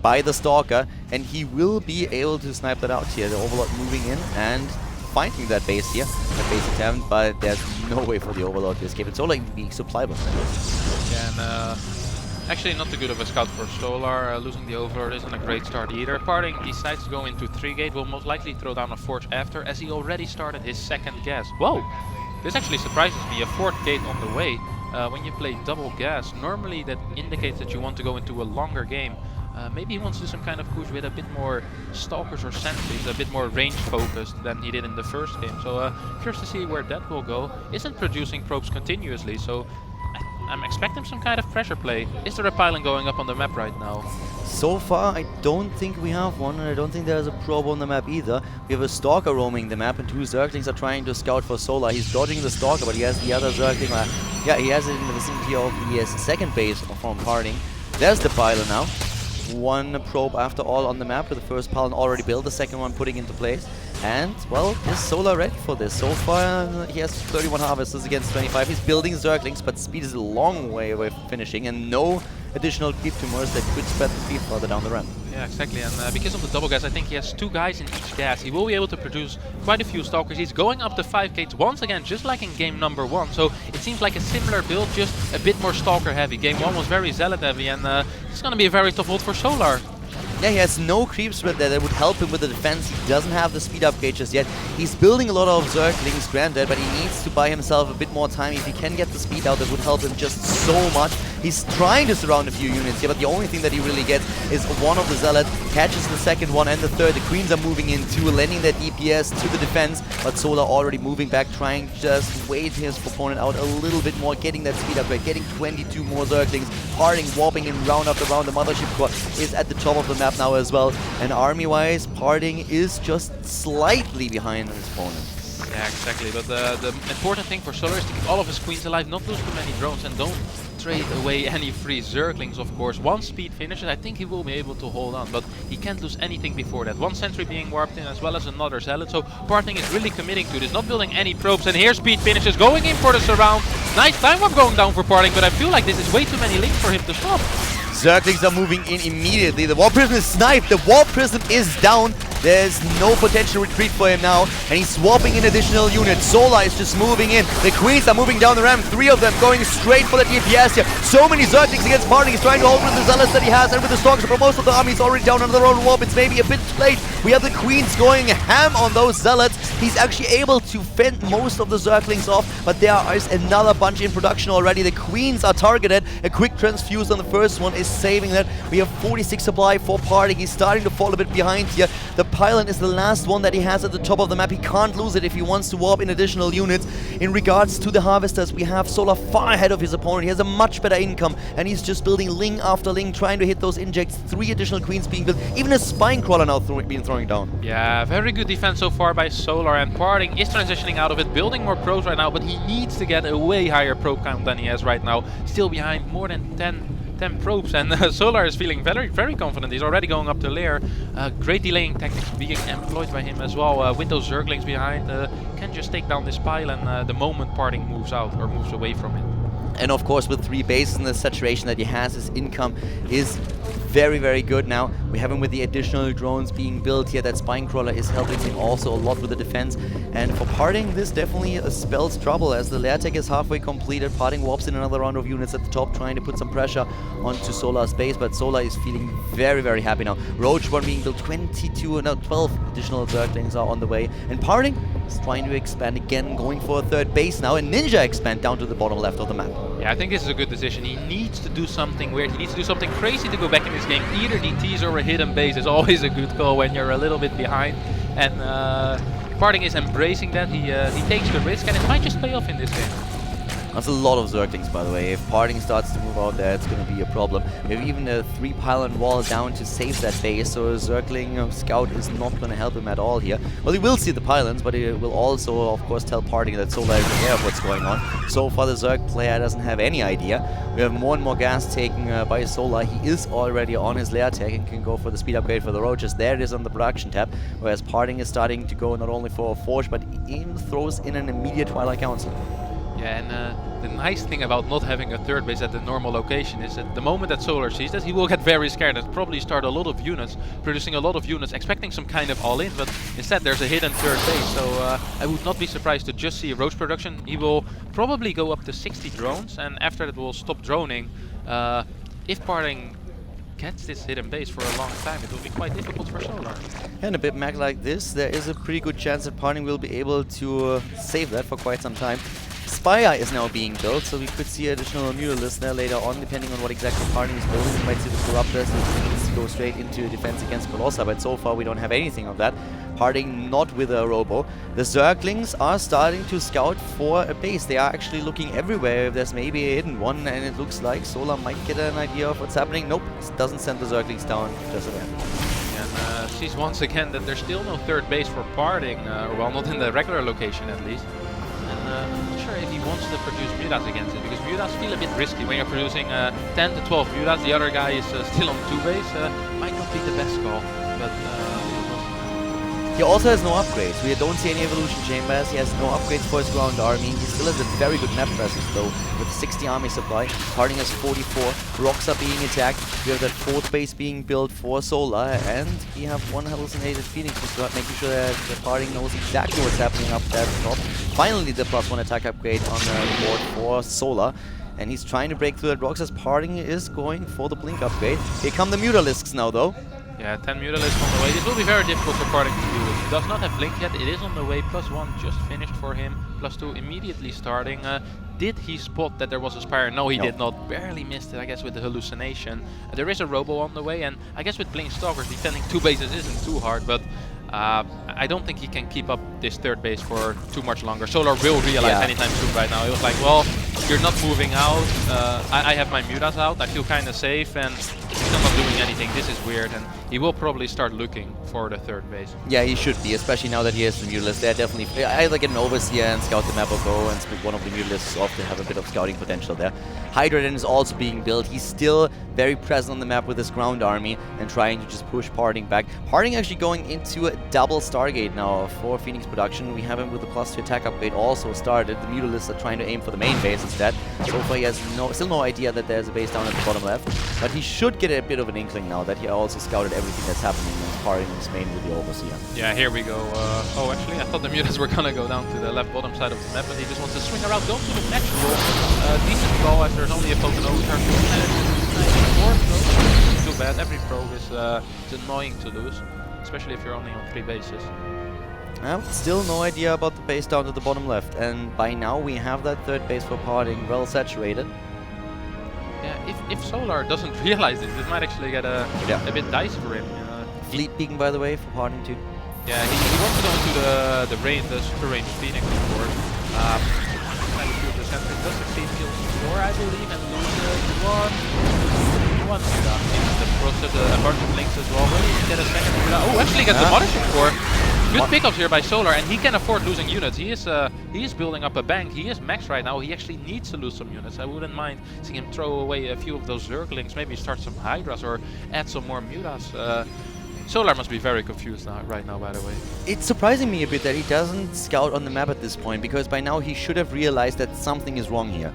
by the Stalker, and he will be able to snipe that out here. The Overlord moving in and finding that base here, that base attempt, but there's no way for the Overlord to escape it. Solar even being supply bomb. Yeah, and actually not too good of a scout for Solar. Losing the Overlord isn't a great start either. PartinG decides to go into 3 gate, will most likely throw down a Forge after, as he already started his second gas. Whoa! This actually surprises me, a 4th gate on the way. When you play double gas, normally that indicates that you want to go into a longer game. Maybe he wants to do some kind of push with a bit more Stalkers or Sentries, a bit more range focused than he did in the first game. So curious to see where that will go. Isn't producing probes continuously, so I'm expecting some kind of pressure play. Is there a pylon going up on the map right now? So far, I don't think we have one, and I don't think there's a probe on the map either. We have a Stalker roaming the map, and 2 Zerglings are trying to scout for Solar. He's dodging the Stalker, but he has the other Zergling. Yeah, he has it in the vicinity of the second base from PartinG. There's the pylon now. 1 probe after all on the map, with the first pylon already built, the second one putting into place. And, well, is Solar ready for this? So far, he has 31 harvesters against 25. He's building Zerglings, but speed is a long way away from finishing, and no additional creep tumors that could spread the speed further down the ramp. Yeah, exactly, and because of the double gas, I think he has 2 guys in each gas. He will be able to produce quite a few Stalkers. He's going up to 5 gates once again, just like in game number 1. So it seems like a similar build, just a bit more Stalker heavy. Game 1 was very Zealot heavy, and it's going to be a very tough hold for Solar. Yeah, he has no creep spread there that would help him with the defense. He doesn't have the speed upgrade just yet. He's building a lot of Zerglings, granted, but he needs to buy himself a bit more time. If he can get the speed out, that would help him just so much. He's trying to surround a few units here, but the only thing that he really gets is one of the Zealots, catches the second one and the third. The Queens are moving in too, lending their DPS to the defense, but Solar already moving back, trying to just wait his opponent out a little bit more, getting that speed upgrade, getting 22 more Zerglings. PartinG warping in round after round. The Mothership Core is at the top of the map now as well, and army-wise, PartinG is just slightly behind his opponent. Yeah, exactly, but the important thing for Solar is to keep all of his Queens alive, not lose too many drones, and don't trade away any free Zerglings, of course. 1 speed finishes, I think he will be able to hold on, but he can't lose anything before that. 1 Sentry being warped in, as well as another Zealot, so PartinG is really committing to this, not building any probes, and here speed finishes, going in for the surround. Nice time warp going down for PartinG, but I feel like this is way too many links for him to stop. Zerglings are moving in immediately. The Warp Prism is sniped. The Warp Prism is down. There's no potential retreat for him now, and he's swapping in additional units. Solar is just moving in. The Queens are moving down the ramp. 3 of them going straight for the DPS here. So many Zerglings against PartinG. He's trying to hold with the Zealots that he has, and with the Stalkers, but most of the army is already down under their own warp. It's maybe a bit late. We have the Queens going ham on those Zealots. He's actually able to fend most of the Zerglings off, but there is another bunch in production already. The Queens are targeted. A quick transfuse on the first one is saving that. We have 46 supply for PartinG. He's starting to fall a bit behind here. The pylon is the last one that he has at the top of the map. He can't lose it if he wants to warp in additional units. In regards to the harvesters, we have Solar far ahead of his opponent. He has a much better income, and he's just building ling after ling, trying to hit those injects. 3 additional Queens being built. Even a Spine Crawler now being thrown down. Yeah, very good defense so far by Solar, and PartinG is transitioning out of it, building more probes right now, but he needs to get a way higher probe count than he has right now. Still behind more than 10 probes, and Solar is feeling very, very confident. He's already going up to lair. Great delaying tactics being employed by him as well. With those Zerglings behind, can just take down this pylon the moment PartinG moves out or moves away from it. And of course, with 3 bases and the saturation that he has, his income is very, very good now. We have him with the additional drones being built here. That Spine Crawler is helping him also a lot with the defense. And for PartinG, this definitely spells trouble, as the lair tech is halfway completed. PartinG warps in another round of units at the top, trying to put some pressure onto Solar's base, but Solar is feeling very, very happy now. Roach one being built, 12 Additional Zerglings are on the way. And PartinG is trying to expand again, going for a third base now. And Ninja expand down to the bottom left of the map. Yeah, I think this is a good decision. He needs to do something weird. He needs to do something crazy to go back in this game. Either DTs or a hidden base is always a good call when you're a little bit behind. And PartinG is embracing that. He takes the risk, and it might just pay off in this game. That's a lot of Zerglings, by the way. If PartinG starts to move out there, it's going to be a problem. We have even a 3-pylon wall down to save that base, so a Zergling scout is not going to help him at all here. Well, he will see the pylons, but he will also, of course, tell PartinG that Solar is aware of what's going on. So far, the Zerg player doesn't have any idea. We have more and more gas taken by Solar. He is already on his lair tag and can go for the speed upgrade for the Roaches. There it is on the production tab, whereas PartinG is starting to go not only for a Forge, but even throws in an immediate Twilight Council. Yeah, and the nice thing about not having a third base at the normal location is that the moment that Solar sees that, he will get very scared and probably start a lot of units, producing a lot of units, expecting some kind of all-in, but instead there's a hidden third base, so I would not be surprised to just see a Roach production. He will probably go up to 60 drones, and after that will stop droning. If PartinG gets this hidden base for a long time, it will be quite difficult for Solar. And a bit mag like this, there is a pretty good chance that PartinG will be able to save that for quite some time. Spire is now being built, so we could see additional Mutalisks there later on, depending on what exactly PartinG is building. We might see the Corruptors that needs to go straight into defense against Colossa, but so far we don't have anything of that. PartinG not with a Robo. The Zerglings are starting to scout for a base. They are actually looking everywhere if there's maybe a hidden one, and it looks like Solar might get an idea of what's happening. Nope, doesn't send the Zerglings down just again. And sees once again that there's still no third base for PartinG, or well, not in the regular location at least. I'm not sure if he wants to produce Mutas against it, because Mutas feel a bit risky when you're producing 10 to 12 Mutas. The other guy is still on 2 base. Might not be the best call, but he also has no upgrades. We don't see any evolution chambers. He has no upgrades for his ground army. He still has a very good map presence though, with 60 army supply. PartinG has 44. Rocks are being attacked. We have that 4th base being built for Solar, and we have one hallucinated Phoenix to start making sure that PartinG knows exactly what's happening up there at the top. Finally, the +1 attack upgrade on the board for Solar. And he's trying to break through that rocks as PartinG is going for the blink upgrade. Here come the Mutalisks now though. Yeah, 10 Mutalisks on the way. This will be very difficult for PartinG to do this. He does not have blink yet. It is on the way. +1 just finished for him. +2 immediately starting. Did he spot that there was a Spire? No, he did not. Barely missed it, I guess, with the hallucination. There is a Robo on the way, and I guess with Blink Stalkers, defending 2 bases isn't too hard, but I don't think he can keep up this third base for too much longer. Solar will realize anytime soon right now. He was like, well, you're not moving out. I have my Mutas out. I feel kind of safe, and he's not doing anything. This is weird, and he will probably start looking for the third base. Yeah, he should be, especially now that he has the Mutalisks. They're definitely either get an Overseer and scout the map or go and split one of the Mutalisks off to have a bit of scouting potential there. Hydra then is also being built. He's still very present on the map with his ground army and trying to just push PartinG back. PartinG actually going into a double Stargate now for Phoenix production. We have him with the +2 attack upgrade also started. The Mutalisks are trying to aim for the main base instead. So far he has still no idea that there's a base down at the bottom left, but he should get a bit of an inkling now that he also scouted everything that's happening in PartinG's main with the Overseer. Yeah, here we go. Oh, actually, I thought the Mutas were gonna go down to the left bottom side of the map, but he just wants to swing around, go to the natural. Decent call as there's only a poke and overturn. Too bad. Every probe is annoying to lose, especially if you're only on 3 bases. Still no idea about the base down to the bottom left, and by now we have that third base for PartinG well saturated. Yeah, if Solar doesn't realize this might actually get a bit dicey for him. Fleet peeking, by the way, for PartinG too. Yeah, he wants to go into the super range Phoenix, of course. Trying to kill the center. Does succeed, kills 4, I believe, and loses one Muta. The process, a bunch of links as well. Will he get a second Muta? Oh, actually gets the Mothership core. Good pickups here by Solar, and he can afford losing units. He is building up a bank. He is max right now. He actually needs to lose some units. I wouldn't mind seeing him throw away a few of those Zerglings, maybe start some Hydras or add some more Mutas. Solar must be very confused right now, by the way. It's surprising me a bit that he doesn't scout on the map at this point, because by now he should have realized that something is wrong here.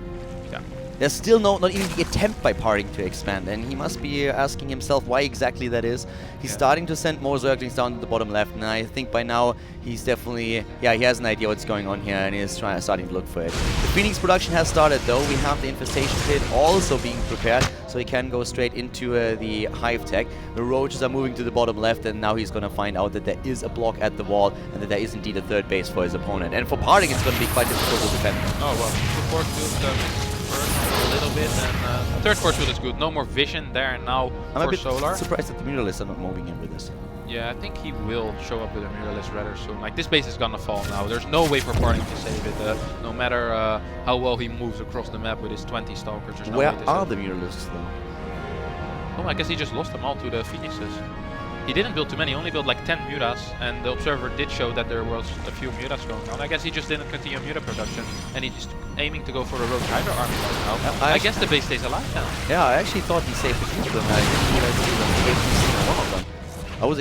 Yeah. There's still not even the attempt by PartinG to expand, and he must be asking himself why exactly that is. He's starting to send more Zerglings down to the bottom left, and I think by now he's definitely, he has an idea what's going on here, and he's starting to look for it. The Phoenix production has started though. We have the Infestation Pit also being prepared, so he can go straight into the Hive Tech. The Roaches are moving to the bottom left, and now he's going to find out that there is a block at the wall, and that there is indeed a third base for his opponent. And for PartinG, it's going to be quite difficult to defend. Oh well, the fourth field first a little bit, and third force field is good. No more vision there now I'm for a bit Solar. surprised that the Muralists are not moving in with this. Yeah, I think he will show up with a Muralist rather soon. Like, this base is gonna fall now. There's no way for PartinG to save it, no matter how well he moves across the map with his 20 Stalkers. There's no Where way to are save the it. Muralists though? Oh, I guess he just lost them all to the Phoenixes. He didn't build too many, he only built like 10 Mutas, and the observer did show that there was a few Mutas going on. I guess he just didn't continue Muta production, and he's just aiming to go for a Rogue Hydra army right now. I guess the base stays alive now. Yeah, I actually thought he saved a few of them. I didn't realize he was saving one of them. I was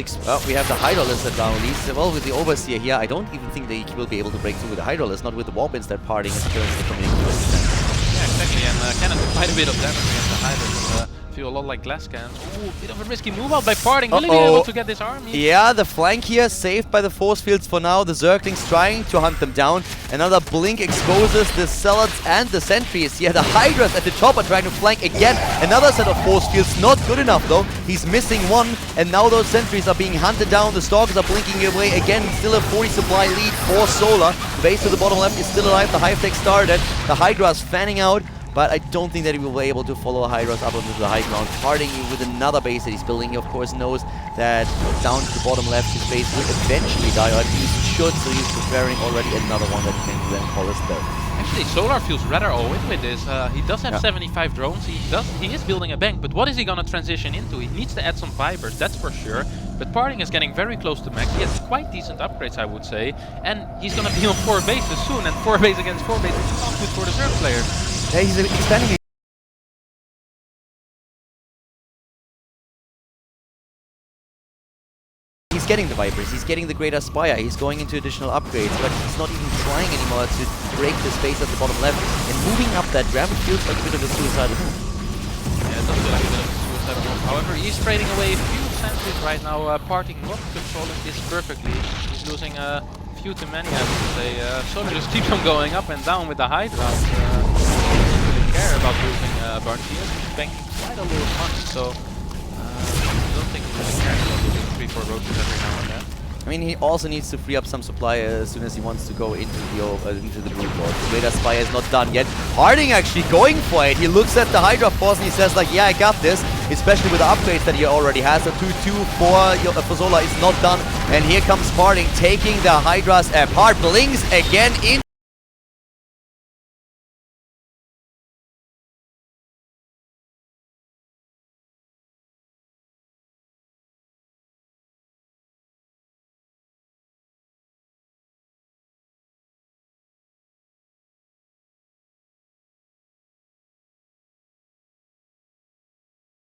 we have the Hydra Lizard down at least. Well, with the Overseer here, I don't even think they will be able to break through with the Hydra Lizard, not with the Warpins that PartinG is currently committing to. Yeah, exactly, and Cannon took quite a bit of damage against the Hydra. Feel a lot like glass cannons. Ooh, bit of a risky move out by PartinG. Will he be able to get this army? Yeah, the flank here saved by the force fields for now. The Zerglings trying to hunt them down. Another blink exposes the Zealots and the sentries. Yeah, the Hydras at the top are trying to flank again. Another set of force fields, not good enough though. He's missing one, and now those sentries are being hunted down. The Stalkers are blinking away again. Still a 40 supply lead for Solar. The base to the bottom left is still alive. The Hive Tech started. The Hydra is fanning out. But I don't think that he will be able to follow Hydras up onto the high ground. PartinG with another base that he's building, he of course knows that down to the bottom left his base will eventually die, or at least should, so he's preparing already another one that he can then call his third. Actually, Solar feels rather all-in with this. He does have 75 drones, he is building a bank, but what is he gonna transition into? He needs to add some Vipers, that's for sure. But PartinG is getting very close to max. He has quite decent upgrades, I would say. And he's gonna be on 4 bases soon, and 4 base against 4 bases is not good for the Zerg player. Yeah, he's expanding. He's getting the Vipers, he's getting the Greater Spire, he's going into additional upgrades, but he's not even trying anymore to break the space at the bottom left. And moving up that ramp feels like a bit of a suicidal move. Yeah, it does feel like a bit of a suicidal move. However, he's trading away a few sentries right now. PartinG not controlling this perfectly. He's losing a few too many, I would say. Solar just keeps on going up and down with the Hydra. Care about losing Barnes. He is banking quite a lot of money, so I don't think he really cares about losing 3-4 roaches every now and then. I mean, he also needs to free up some supply as soon as he wants to go into the Brood Lord. The Greater Spire is not done yet. PartinG actually going for it. He looks at the Hydra Force and he says like, yeah, I got this. Especially with the upgrades that he already has. The 2-2 for Solar is not done. And here comes PartinG taking the Hydras apart. Blinks again in.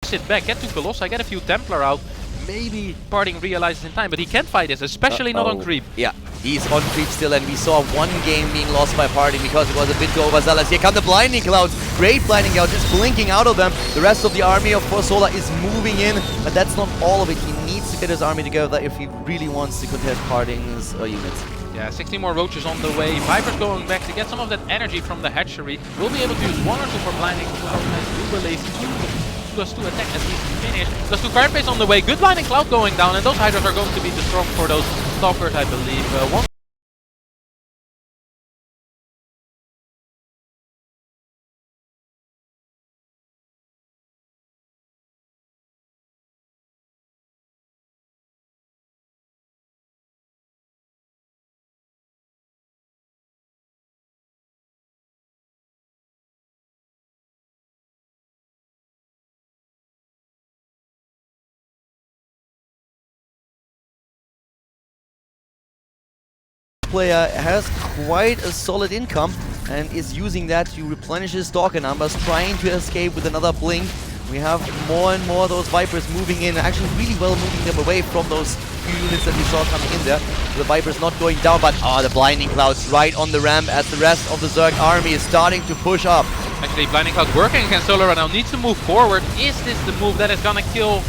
Sit back, get to Colossi, get a few Templar out. Maybe PartinG realizes in time, but he can't fight this, especially not on creep. Yeah, he's on creep still, and we saw one game being lost by PartinG because it was a bit too overzealous. Here come the Blinding Clouds, great Blinding Clouds, just blinking out of them. The rest of the army of Solar is moving in, but that's not all of it. He needs to get his army together if he really wants to contest PartinG's units. Yeah, 16 more roaches on the way. Vipers going back to get some of that energy from the hatchery. We'll be able to use 1 or 2 for Blinding Cloud. I do believe +2 attack as he's finished. +2 card base on the way. Good Blinding Cloud going down, and those Hydras are going to be too strong for those Stalkers, I believe. One player has quite a solid income and is using that to replenish his Stalker numbers, trying to escape with another blink. We have more and more of those Vipers moving in, actually really well moving them away from those few units that we saw coming in there. The Vipers not going down, but the Blinding Clouds right on the ramp as the rest of the Zerg army is starting to push up. Actually, Blinding Cloud working against Solar right now, needs to move forward. Is this the move that is gonna kill?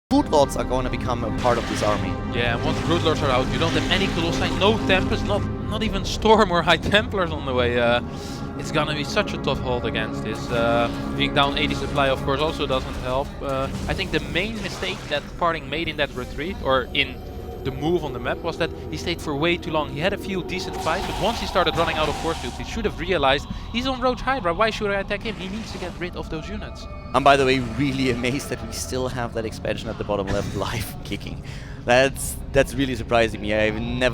Food Lords are going to become a part of this army. Yeah, and once Brood Lords are out, you don't have any Colossi, no Tempest, not even Storm or High Templars on the way. It's gonna be such a tough hold against this. Being down 80 supply, of course, also doesn't help. I think the main mistake that PartinG made in that retreat, or in the move on the map, was that he stayed for way too long. He had a few decent fights, but once he started running out of force tubes, he should have realized he's on Roach Hydra. Why should I attack him? He needs to get rid of those units. I'm, by the way, really amazed that we still have that expansion at the bottom left live kicking. That's really surprising me. I've never